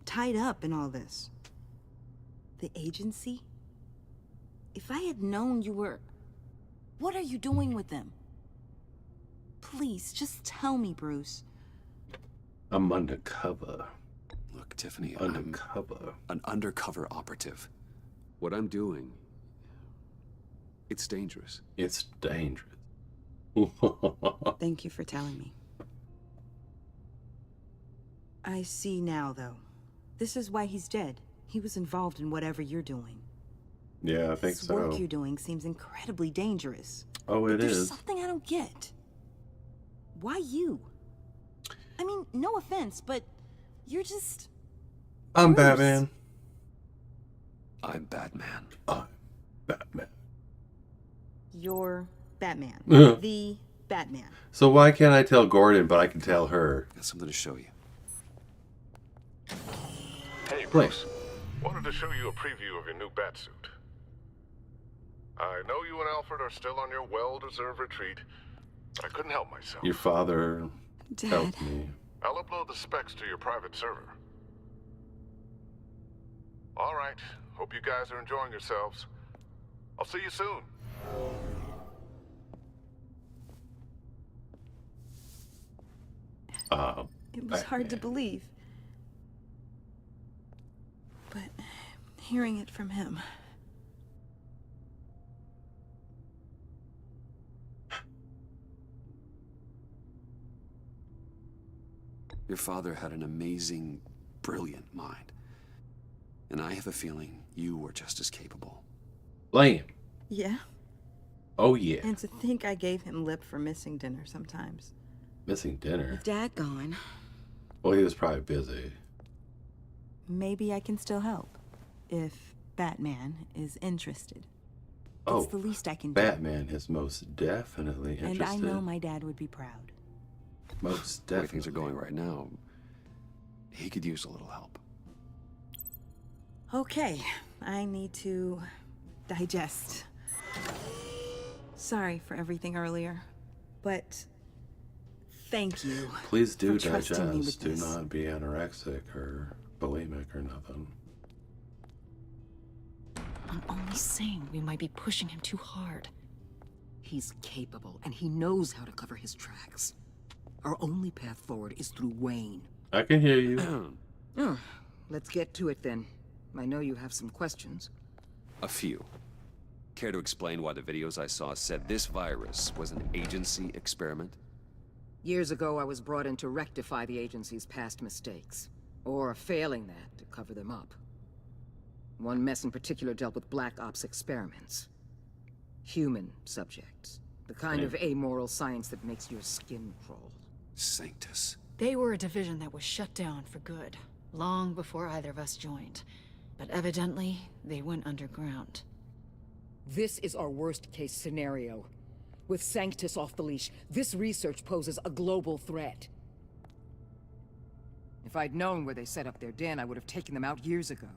T: tied up in all this. The agency? If I had known you were... What are you doing with them? Please, just tell me, Bruce.
A: I'm undercover.
B: Look, Tiffany,
A: Undercover.
B: I'm an undercover operative. What I'm doing, it's dangerous.
A: It's dangerous.
T: Thank you for telling me. I see now, though. This is why he's dead. He was involved in whatever you're doing.
A: Yeah, I think
T: This
A: so.
T: work you're doing seems incredibly dangerous.
A: Oh,
T: But
A: it
T: there's
A: is.
T: something I don't get. Why you? I mean, no offense, but you're just...
A: I'm
T: Bruce.
A: Batman.
B: I'm Batman.
A: I'm Batman.
T: You're Batman.
A: Yeah.
T: The Batman.
A: So why can't I tell Gordon, but I can tell her?
B: Got something to show you.
U: Hey,
A: Play.
U: Bruce. Wanted to show you a preview of your new batsuit. I know you and Alfred are still on your well-deserved retreat. I couldn't help myself.
A: Your father
T: Dad.
A: helped me.
U: I'll upload the specs to your private server. All right. Hope you guys are enjoying yourselves. I'll see you soon.
T: It was hard to believe. But hearing it from him...
B: Your father had an amazing, brilliant mind. And I have a feeling you were just as capable.
A: Blame.
T: Yeah?
A: Oh, yeah.
T: And to think I gave him lip for missing dinner sometimes.
A: Missing dinner.
T: With Dad gone,
A: Well, he was probably busy.
T: maybe I can still help. If Batman is interested.
A: Oh,
T: It's the least I can do.
A: Batman is most definitely interested.
T: And I know my dad would be proud.
A: Most
B: The way
A: definitely.
B: things are going right now, he could use a little help.
T: Okay, I need to digest. Sorry for everything earlier. But thank you.
A: Please do
T: for trusting me with
A: digest. Do
T: this.
A: not be anorexic or bulimic or nothing.
Q: I'm only saying we might be pushing him too hard. He's capable, and he knows how to cover his tracks. Our only path forward is through Wayne.
A: I can hear you.
Q: Oh, let's get to it then. I know you have some questions.
B: A few. Care to explain why the videos I saw said this virus was an agency experiment?
Q: Years ago, I was brought in to rectify the agency's past mistakes. Or, failing that, to cover them up. One mess in particular dealt with Black Ops experiments. Human subjects. The kind of amoral science that makes your skin crawl.
B: Sanctus.
L: They were a division that was shut down for good, long before either of us joined. But evidently, they went underground.
Q: This is our worst-case scenario. With Sanctus off the leash, this research poses a global threat. If I'd known where they set up their den, I would have taken them out years ago.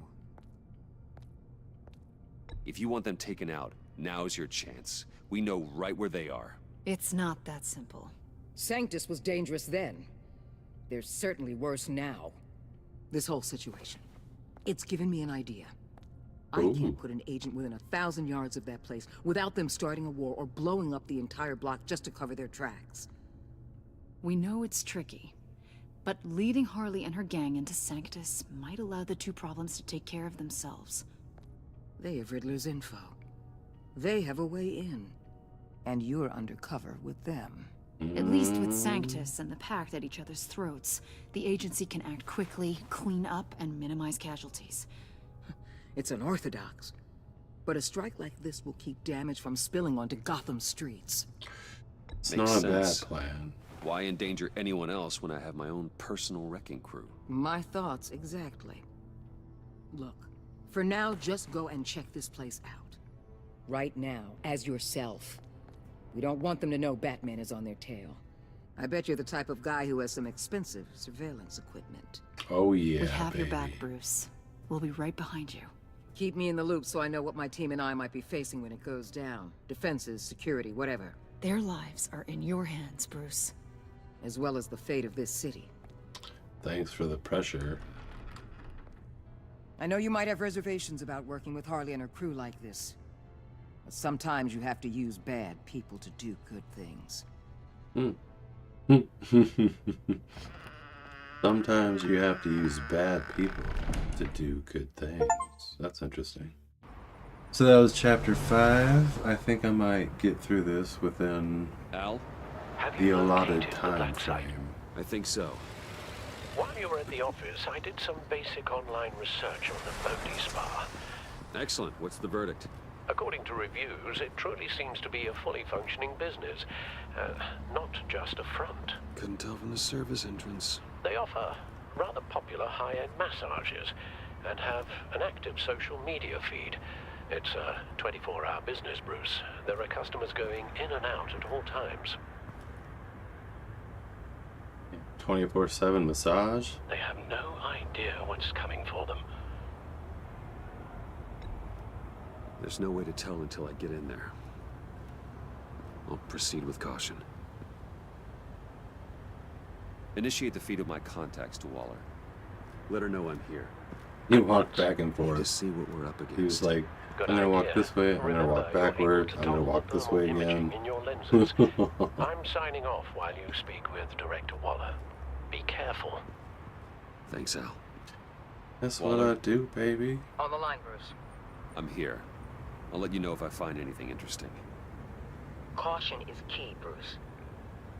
B: If you want them taken out, now's your chance. We know right where they are.
L: It's not that simple.
Q: Sanctus was dangerous then. They're certainly worse now. This whole situation. It's given me an idea. I can't put an agent within 1,000 yards of that place without them starting a war or blowing up the entire block just to cover their tracks.
L: We know it's tricky, but leading Harley and her gang into Sanctus might allow the two problems to take care of themselves.
Q: They have Riddler's info. They have a way in. And you're undercover with them.
L: At least with Sanctus and the Pact at each other's throats, the agency can act quickly, clean up, and minimize casualties.
Q: It's unorthodox. But a strike like this will keep damage from spilling onto Gotham streets.
A: It's
B: Makes
A: not a bad
B: sense.
A: plan.
B: Why endanger anyone else when I have my own personal wrecking crew?
Q: My thoughts exactly. Look, for now, just go and check this place out. Right now, as yourself. We don't want them to know Batman is on their tail. I bet you're the type of guy who has some expensive surveillance equipment.
A: Oh yeah,
L: We have your
A: baby.
L: back, Bruce. We'll be right behind you.
Q: Keep me in the loop so I know what my team and I might be facing when it goes down. Defenses, security, whatever.
L: Their lives are in your hands, Bruce.
Q: As well as the fate of this city.
A: Thanks for the pressure.
Q: I know you might have reservations about working with Harley and her crew like this. But sometimes you have to use bad people to do good things.
A: Sometimes you have to use bad people to do good things. That's interesting. So that was chapter 5. I think I might get through this within
B: Al?
A: the allotted time frame.
B: I think so.
M: While you were at the office, I did some basic online research on the Bodhi Spa.
B: Excellent. What's the verdict?
M: According to reviews, it truly seems to be a fully functioning business, not just a front.
B: Couldn't tell from the service entrance.
M: They offer rather popular high-end massages and have an active social media feed. It's a 24-hour business, Bruce. There are customers going in and out at all times.
A: 24/7 massage?
M: They have no idea what's coming for them.
B: There's no way to tell until I get in there. I'll proceed with caution. Initiate the feed of my contacts to Waller. Let her know I'm here.
A: He walked back and forth.
B: To see what we're up against.
A: He was like, I'm gonna walk this way, I'm gonna walk backwards, I'm gonna walk this way again.
M: In your lenses. I'm signing off while you speak with Director Waller. Be careful.
B: Thanks, Al.
A: That's what I do, baby.
K: On the line, Bruce.
B: I'm here. I'll let you know if I find anything interesting.
K: Caution is key, Bruce.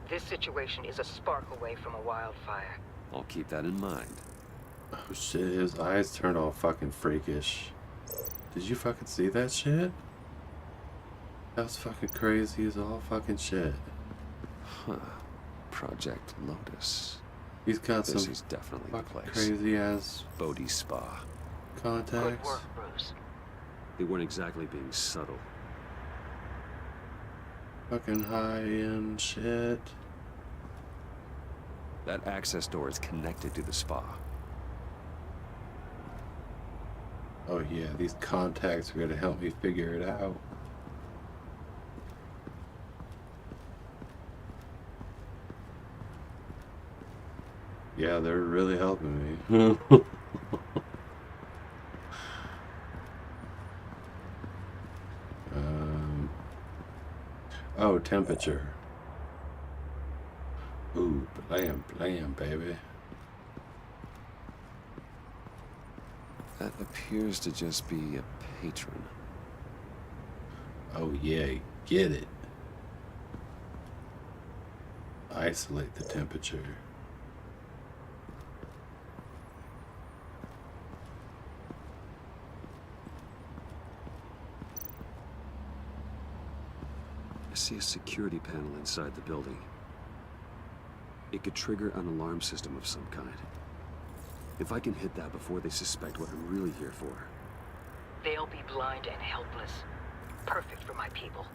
K: This situation is a spark away from a wildfire.
B: I'll keep that in mind.
A: Oh shit, his eyes turned all fucking freakish. Did you fucking see that shit? That was fucking crazy as all fucking shit.
B: Huh. Project Lotus.
A: He's got
B: This
A: some
B: is definitely the place.
A: crazy ass
B: Bodhi Spa.
A: contacts.
K: Good work, Bruce.
B: They weren't exactly being subtle.
A: Fucking high-end shit.
B: That access door is connected to the spa.
A: Oh yeah, these contacts are gonna help me figure it out. Yeah, they're really helping me. Oh, temperature. Ooh, blam, baby.
B: That appears to just be a patron.
A: Oh yeah, get it. Isolate the temperature.
B: I see a security panel inside the building. It could trigger an alarm system of some kind. If I can hit that before they suspect what I'm really here for.
K: They'll be blind and helpless. Perfect for my people.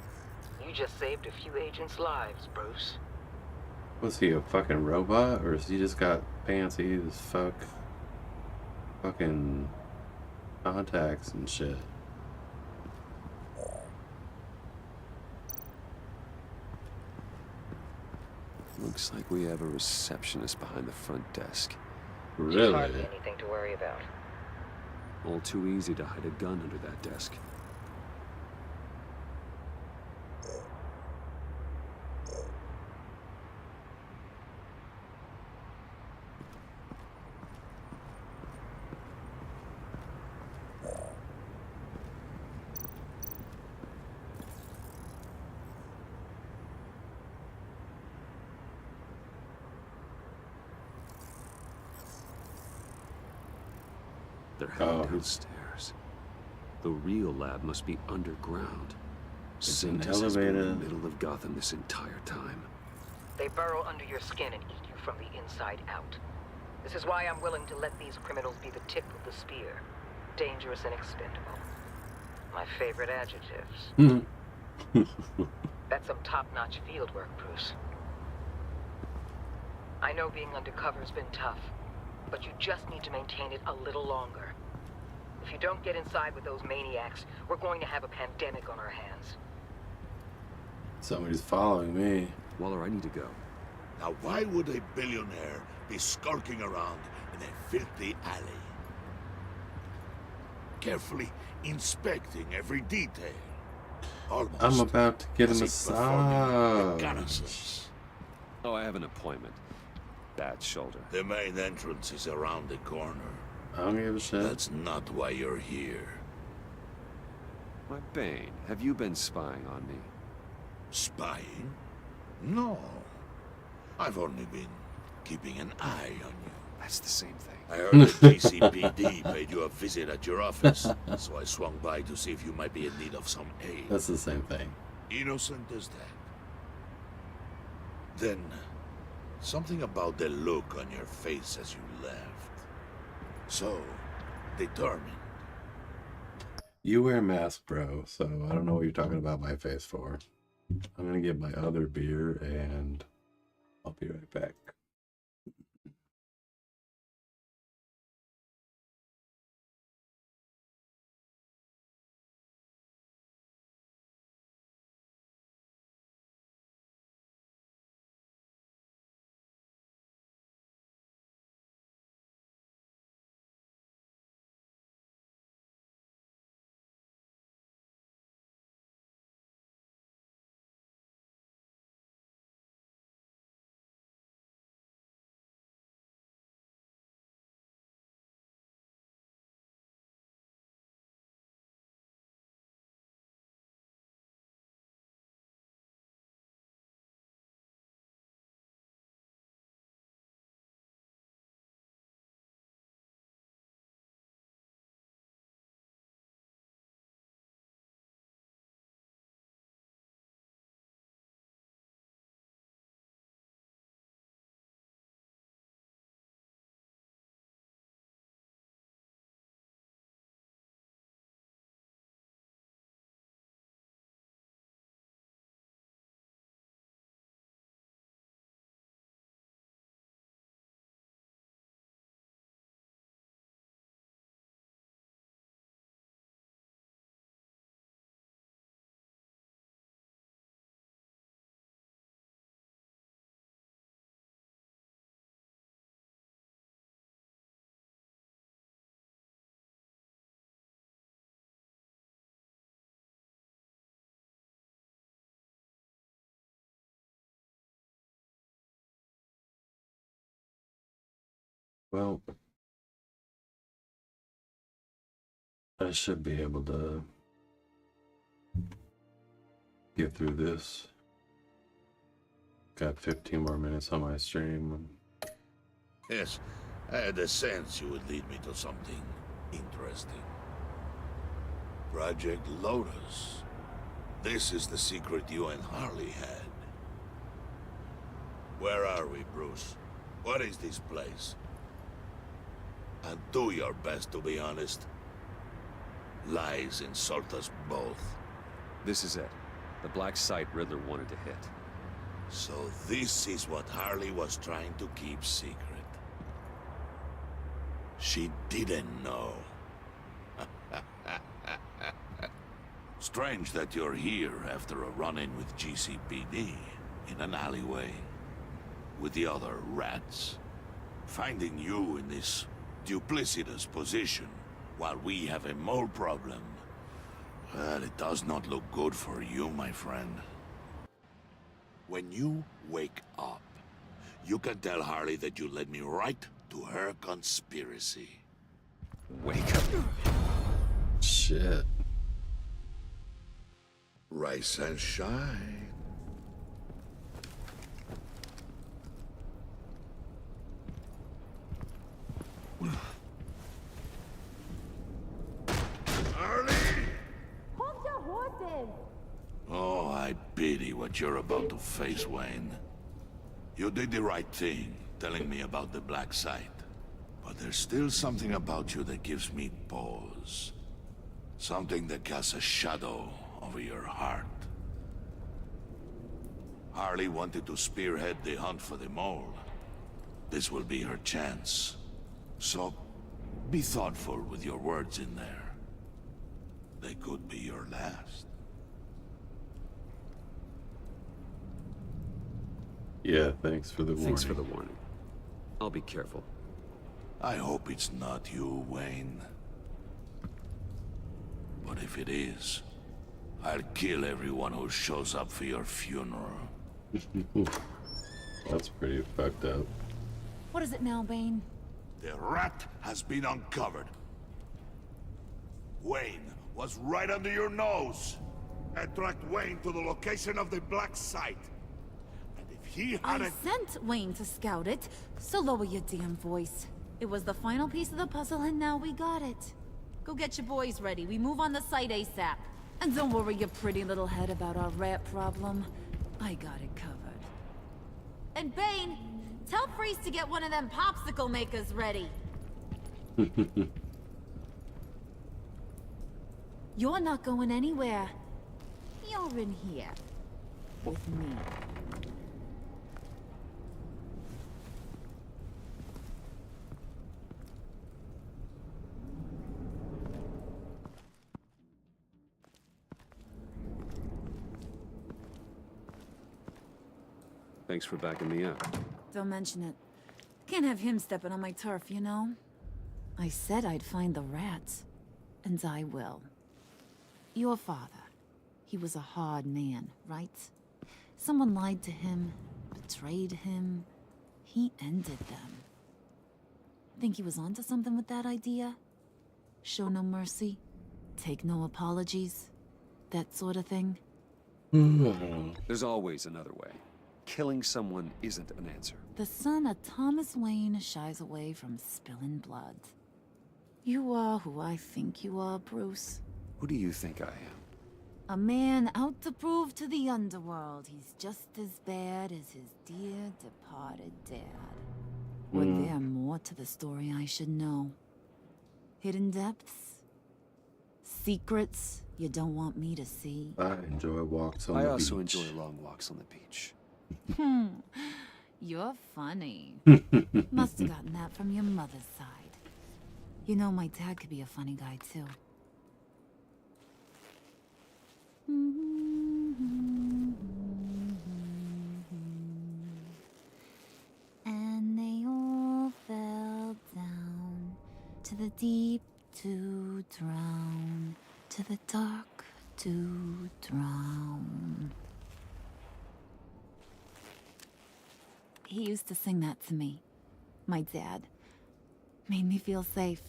K: You just saved a few agents' lives, Bruce.
A: Was he a fucking robot, or has he just got fancy as fuck fucking contacts and shit?
B: Looks like we have a receptionist behind the front desk.
A: Really?
K: Hardly anything to worry about.
B: All too easy to hide a gun under that desk. They're heading downstairs. The real lab must be underground.
A: an
B: Sanctus has been in
A: elevator.
B: the middle of Gotham this entire time.
K: They burrow under your skin and eat you from the inside out. This is why I'm willing to let these criminals be the tip of the spear. Dangerous and expendable. My favorite adjectives. That's some top-notch field work, Bruce. I know being undercover's been tough, but you just need to maintain it a little longer. If you don't get inside with those maniacs, we're going to have a pandemic on our hands.
A: Somebody's following me.
B: Waller, I need to go.
E: Now why would a billionaire be skulking around in a filthy alley? Carefully inspecting every detail. Almost
A: I'm about to get a
E: as if performing
A: massage.
E: reconnaissance.
B: Oh, I have an appointment. Bad shoulder.
E: The main entrance is around the corner.
A: I don't give a shit.
E: That's not why you're here.
B: My Bane, have you been spying on me?
E: Spying? No. I've only been keeping an eye on you.
B: That's the same thing.
E: I heard the GCPD paid you a visit at your office, so I swung by to see if you might be in need of some aid.
A: That's the same thing.
E: Innocent as that. Then, something about the look on your face as you left. So, determined.
A: You wear a mask, bro, so I don't know what you're talking about my face for. I'm gonna get my other beer and I'll be right back. Well, I should be able to get through this. Got 15 more minutes on my stream.
E: Yes, I had a sense you would lead me to something interesting. Project Lotus. This is the secret you and Harley had. Where are we, Bruce? What is this place? And do your best to be honest. Lies insult us both.
B: This is it. The black site Riddler wanted to hit.
E: So this is what Harley was trying to keep secret. She didn't know. Strange that you're here after a run-in with GCPD in an alleyway with the other rats. Finding you in this duplicitous position while we have a mole problem. Well, it does not look good for you, my friend. When you wake up, you can tell Harley that you led me right to her conspiracy.
B: Wake up.
A: Shit.
E: Rise and shine. Harley!
I: Hold your horses!
E: Oh, I pity what you're about to face, Wayne. You did the right thing, telling me about the black site. But there's still something about you that gives me pause. Something that casts a shadow over your heart. Harley wanted to spearhead the hunt for the mole. This will be her chance. So, be thoughtful with your words in there. They could be your last.
A: Yeah, thanks for the warning.
B: Thanks for the warning. I'll be careful.
E: I hope it's not you, Wayne. But if it is, I'll kill everyone who shows up for your funeral.
A: That's pretty fucked up.
I: What is it now, Bane?
E: The rat has been uncovered. Wayne was right under your nose. I tracked Wayne to the location of the black site. And if he
I: I
E: hadn't...
I: sent Wayne to scout it, so lower your damn voice. It was the final piece of the puzzle, and now we got it. Go get your boys ready. We move on the site ASAP. And don't worry your pretty little head about our rat problem. I got it covered. And Bane, tell Freeze to get one of them popsicle makers ready. You're not going anywhere. You're in here. With me.
B: Thanks for backing me up.
I: Don't mention it. Can't have him stepping on my turf, you know? I said I'd find the rats. And I will. Your father. He was a hard man, right? Someone lied to him, betrayed him. He ended them. Think he was onto something with that idea? Show no mercy? Take no apologies? That sort of thing?
B: There's always another way. Killing someone isn't an answer.
I: The son of Thomas Wayne shies away from spilling blood. You are who I think you are, Bruce.
B: Who do you think I am?
I: A man out to prove to the underworld he's just as bad as his dear departed dad. Or there more to the story I should know? Hidden depths? Secrets you don't want me to see?
A: I enjoy walks on the beach.
B: I also enjoy long walks on the beach.
I: You're funny. Must have gotten that from your mother's side. You know, my dad could be a funny guy, too. And they all fell down to the deep to drown, to the dark to drown. He used to sing that to me, my dad. Made me feel safe.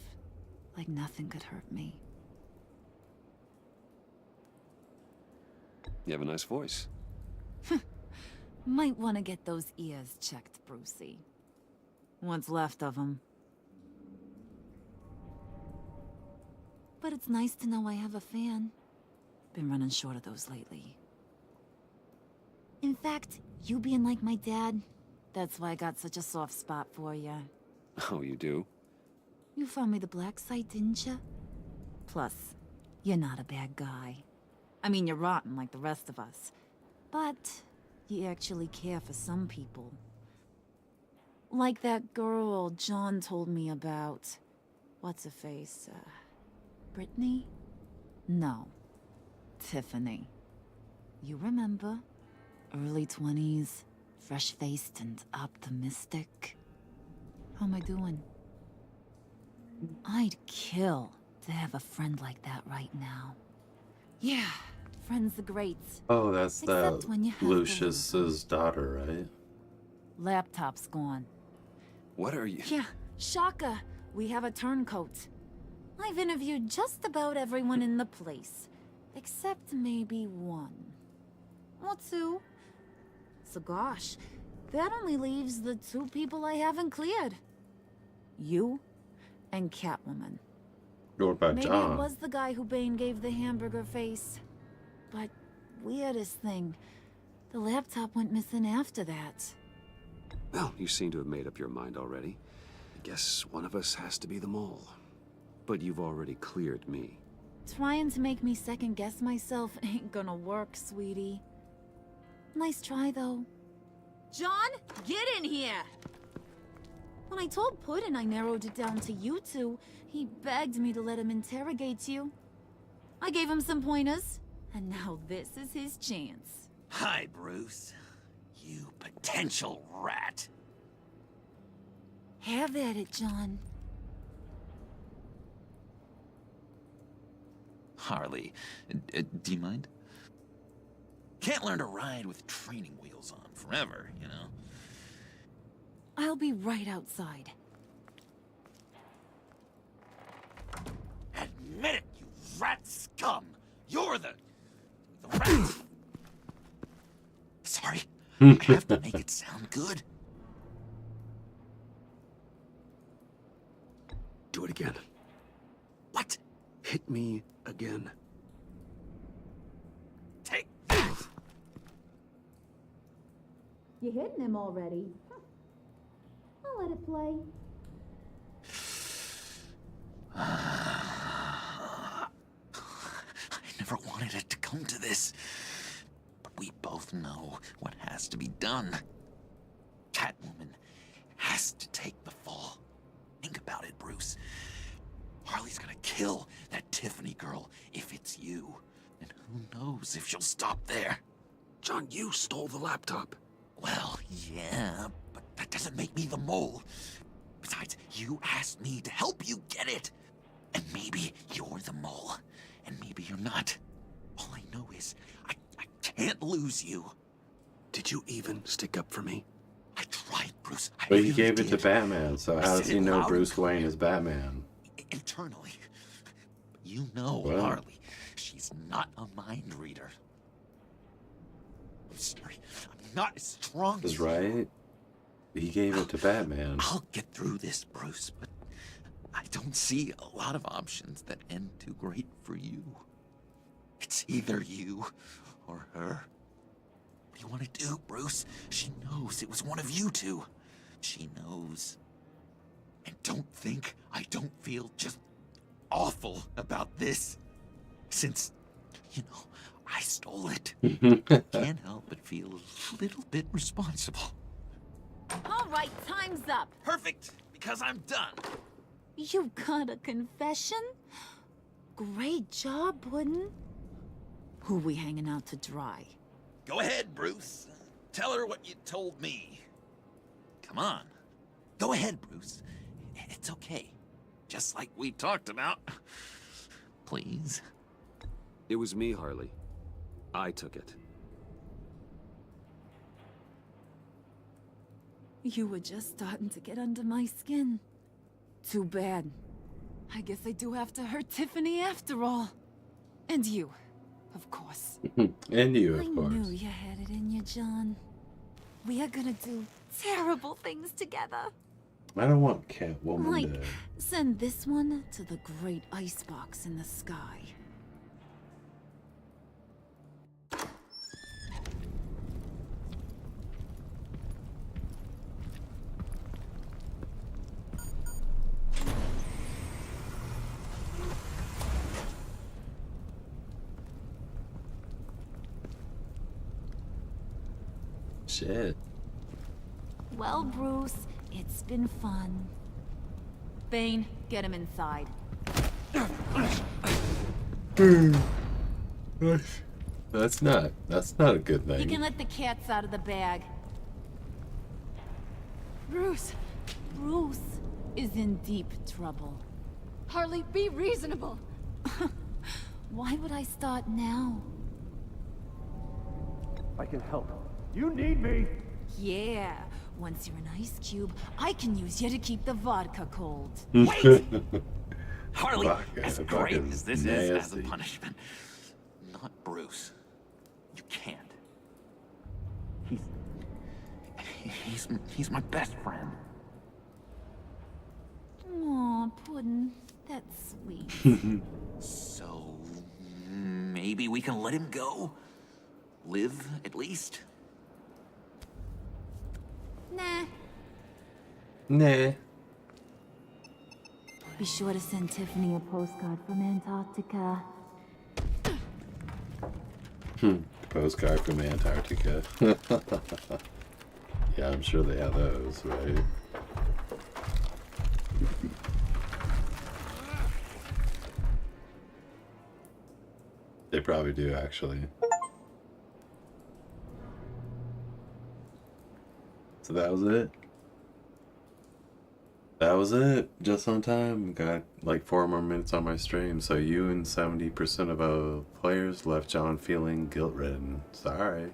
I: Like nothing could hurt me.
B: You have a nice voice.
I: Might want to get those ears checked, Brucey. What's left of them. But it's nice to know I have a fan. Been running short of those lately. In fact, you being like my dad, that's why I got such a soft spot for you.
B: Oh, you do?
I: You found me the black site, didn't you? Plus, you're not a bad guy. I mean, you're rotten like the rest of us. But you actually care for some people. Like that girl John told me about. What's her face? Brittany? No. Tiffany. You remember? Early 20s, fresh-faced and optimistic. How am I doing? I'd kill to have a friend like that right now. Yeah, friends are great.
A: Oh, that's
I: Except when you have to
A: Lucius's daughter, right?
I: Laptop's gone.
B: What are you...
I: Yeah, Shaka. We have a turncoat. I've interviewed just about everyone in the place. Except maybe one. Or two. So gosh, that only leaves the two people I haven't cleared. You and Catwoman.
A: What about
I: Maybe
A: John?
I: it was the guy who Bane gave the hamburger face. But weirdest thing, the laptop went missing after that.
B: Well, you seem to have made up your mind already. I guess one of us has to be the mole. But you've already cleared me.
I: Trying to make me second-guess myself ain't gonna work, sweetie. Nice try, though. John, get in here! When I told Puddin' I narrowed it down to you two, he begged me to let him interrogate you. I gave him some pointers, and now this is his chance.
N: Hi, Bruce. You potential rat.
I: Have at it, John.
G: Harley, do you mind? Can't learn to ride with training wheels on forever, you know?
I: I'll be right outside.
N: Admit it, you rat scum! You're the rat! Sorry, I have to make it sound good.
B: Do it again.
N: What?
B: Hit me again.
N: Take that!
I: You hitting him already? I'll let it play.
G: I never wanted it to come to this. But we both know what has to be done. Catwoman has to take the fall. Think about it, Bruce. Harley's gonna kill that Tiffany girl if it's you. And who knows if she'll stop there.
B: John, you stole the laptop.
G: Well, yeah, but that doesn't make me the mole. Besides, you asked me to help you get it. And maybe you're the mole, and maybe you're not. All I know is I can't lose you.
B: Did you even stick up for me?
G: I tried, Bruce. I
A: But he
G: really
A: gave it to
G: did.
A: Batman, so
G: I
A: how
G: said
A: does he
G: it
A: know
G: loud
A: Bruce
G: and
A: Wayne is Batman?
G: Internally. You know,
A: Well.
G: Harley. She's not a mind reader. I'm sorry. I'm not as strong
A: Is
G: as you.
A: right? He gave it to Batman.
G: I'll get through this, Bruce, but I don't see a lot of options that end too great for you. It's either you or her. What do you want to do, Bruce? She knows it was one of you two. She knows. And don't think I don't feel just awful about this. Since, you know, I stole it. Can't help but feel a little bit responsible.
I: All right, time's up.
N: Perfect, because I'm done.
I: You got a confession? Great job, Puddin'. Who we hanging out to dry?
N: Go ahead, Bruce. Tell her what you told me. Come on. Go ahead, Bruce. It's okay. Just like we talked about.
G: Please?
B: It was me, Harley. I took it.
I: You were just starting to get under my skin. Too bad. I guess I do have to hurt Tiffany after all. And you, of course.
A: And you, of
I: I
A: course.
I: knew you had it in you, John. We are gonna do terrible things together.
A: I don't want Catwoman
I: Like,
A: dead.
I: send this one to the great icebox in the sky.
A: Shit.
I: Well, Bruce, it's been fun. Bane, get him inside.
A: That's not a good
I: You
A: thing.
I: can let the cats out of the bag. Bruce is in deep trouble.
C: Harley, be reasonable.
I: Why would I start now?
R: I can help. You need me!
I: Yeah, once you're an ice cube, I can use you to keep the vodka cold.
G: Wait! Harley,
A: Vodka,
G: as great
A: vodka's
G: as this is as a
A: nasty.
G: punishment, not Bruce. You can't. He's my best friend.
I: Aw, Puddin', that's sweet.
G: So maybe we can let him go? Live, at least?
I: Nah.
A: Nah.
I: Be sure to send Tiffany a postcard from Antarctica.
A: Postcard from Antarctica. Yeah, I'm sure they have those, right? They probably do, actually. So that was it. That was it. Just on time. Got like 4 more minutes on my stream. So you and 70% of players left John feeling guilt-ridden. Sorry.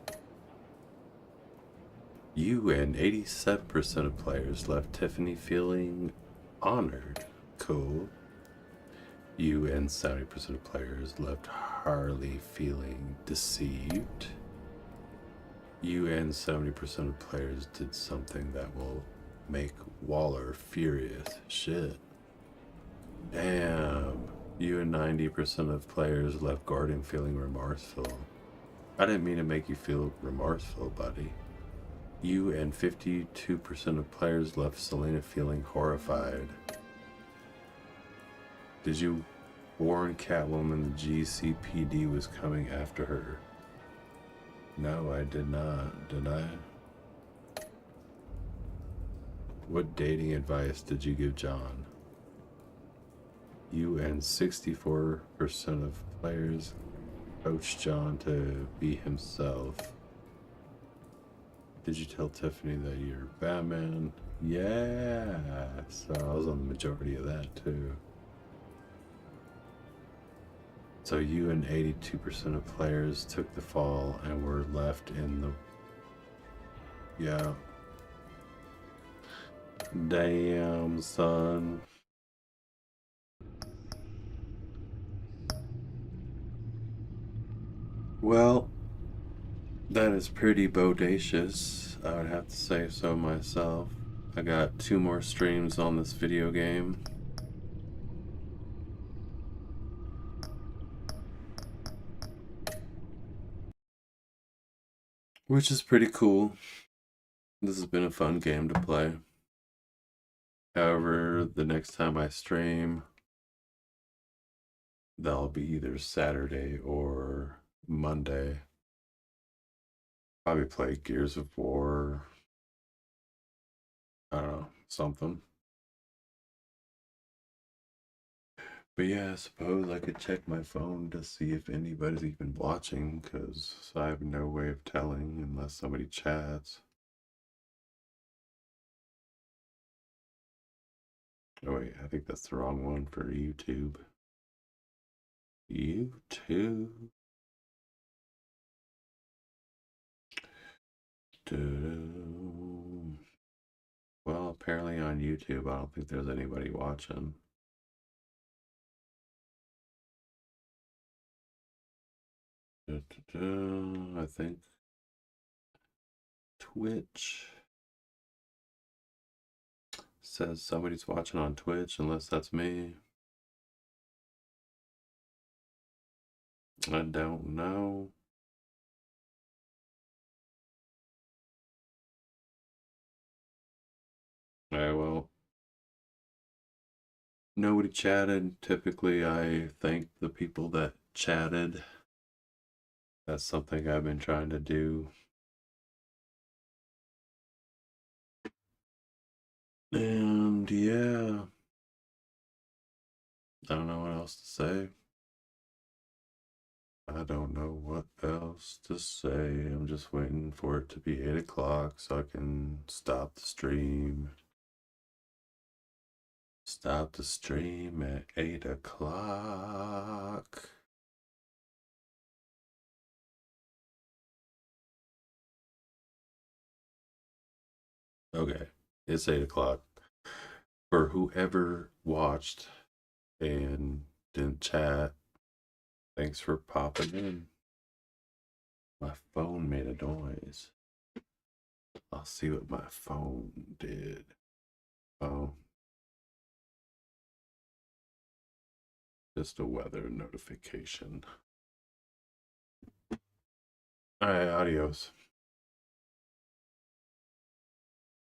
A: You and 87% of players left Tiffany feeling honored. Cool. You and 70% of players left Harley feeling deceived. You and 70% of players did something that will make Waller furious. Shit. Damn. You and 90% of players left Gordon feeling remorseful. I didn't mean to make you feel remorseful, buddy. You and 52% of players left Selena feeling horrified. Did you warn Catwoman the GCPD was coming after her? No, I did not. Did I? What dating advice did you give John? You and 64% of players coached John to be himself. Did you tell Tiffany that you're Batman? Yeah. So I was on the majority of that too. So you and 82% of players took the fall and were left in the... Yeah. Damn, son. Well, that is pretty bodacious. I would have to say so myself. I got 2 more streams on this video game. Which is pretty cool. This has been a fun game to play. However, the next time I stream, that'll be either Saturday or Monday. Probably play Gears of War. I don't know, something. But yeah, I suppose I could check my phone to see if anybody's even watching, because I have no way of telling unless somebody chats. Oh wait, I think that's the wrong one for YouTube. YouTube. Well, apparently on YouTube, I don't think there's anybody watching. I think Twitch says somebody's watching on Twitch, unless that's me. I don't know. Alright, well, nobody chatted. Typically, I thank the people that chatted. That's something I've been trying to do. And yeah, I don't know what else to say. I don't know what else to say. I'm just waiting for it to be 8 o'clock so I can stop the stream. Stop the stream at 8 o'clock. Okay, it's 8 o'clock. For whoever watched and didn't chat, thanks for popping in. My phone made a noise. I'll see what my phone did. Oh. Just a weather notification. Alright, adios.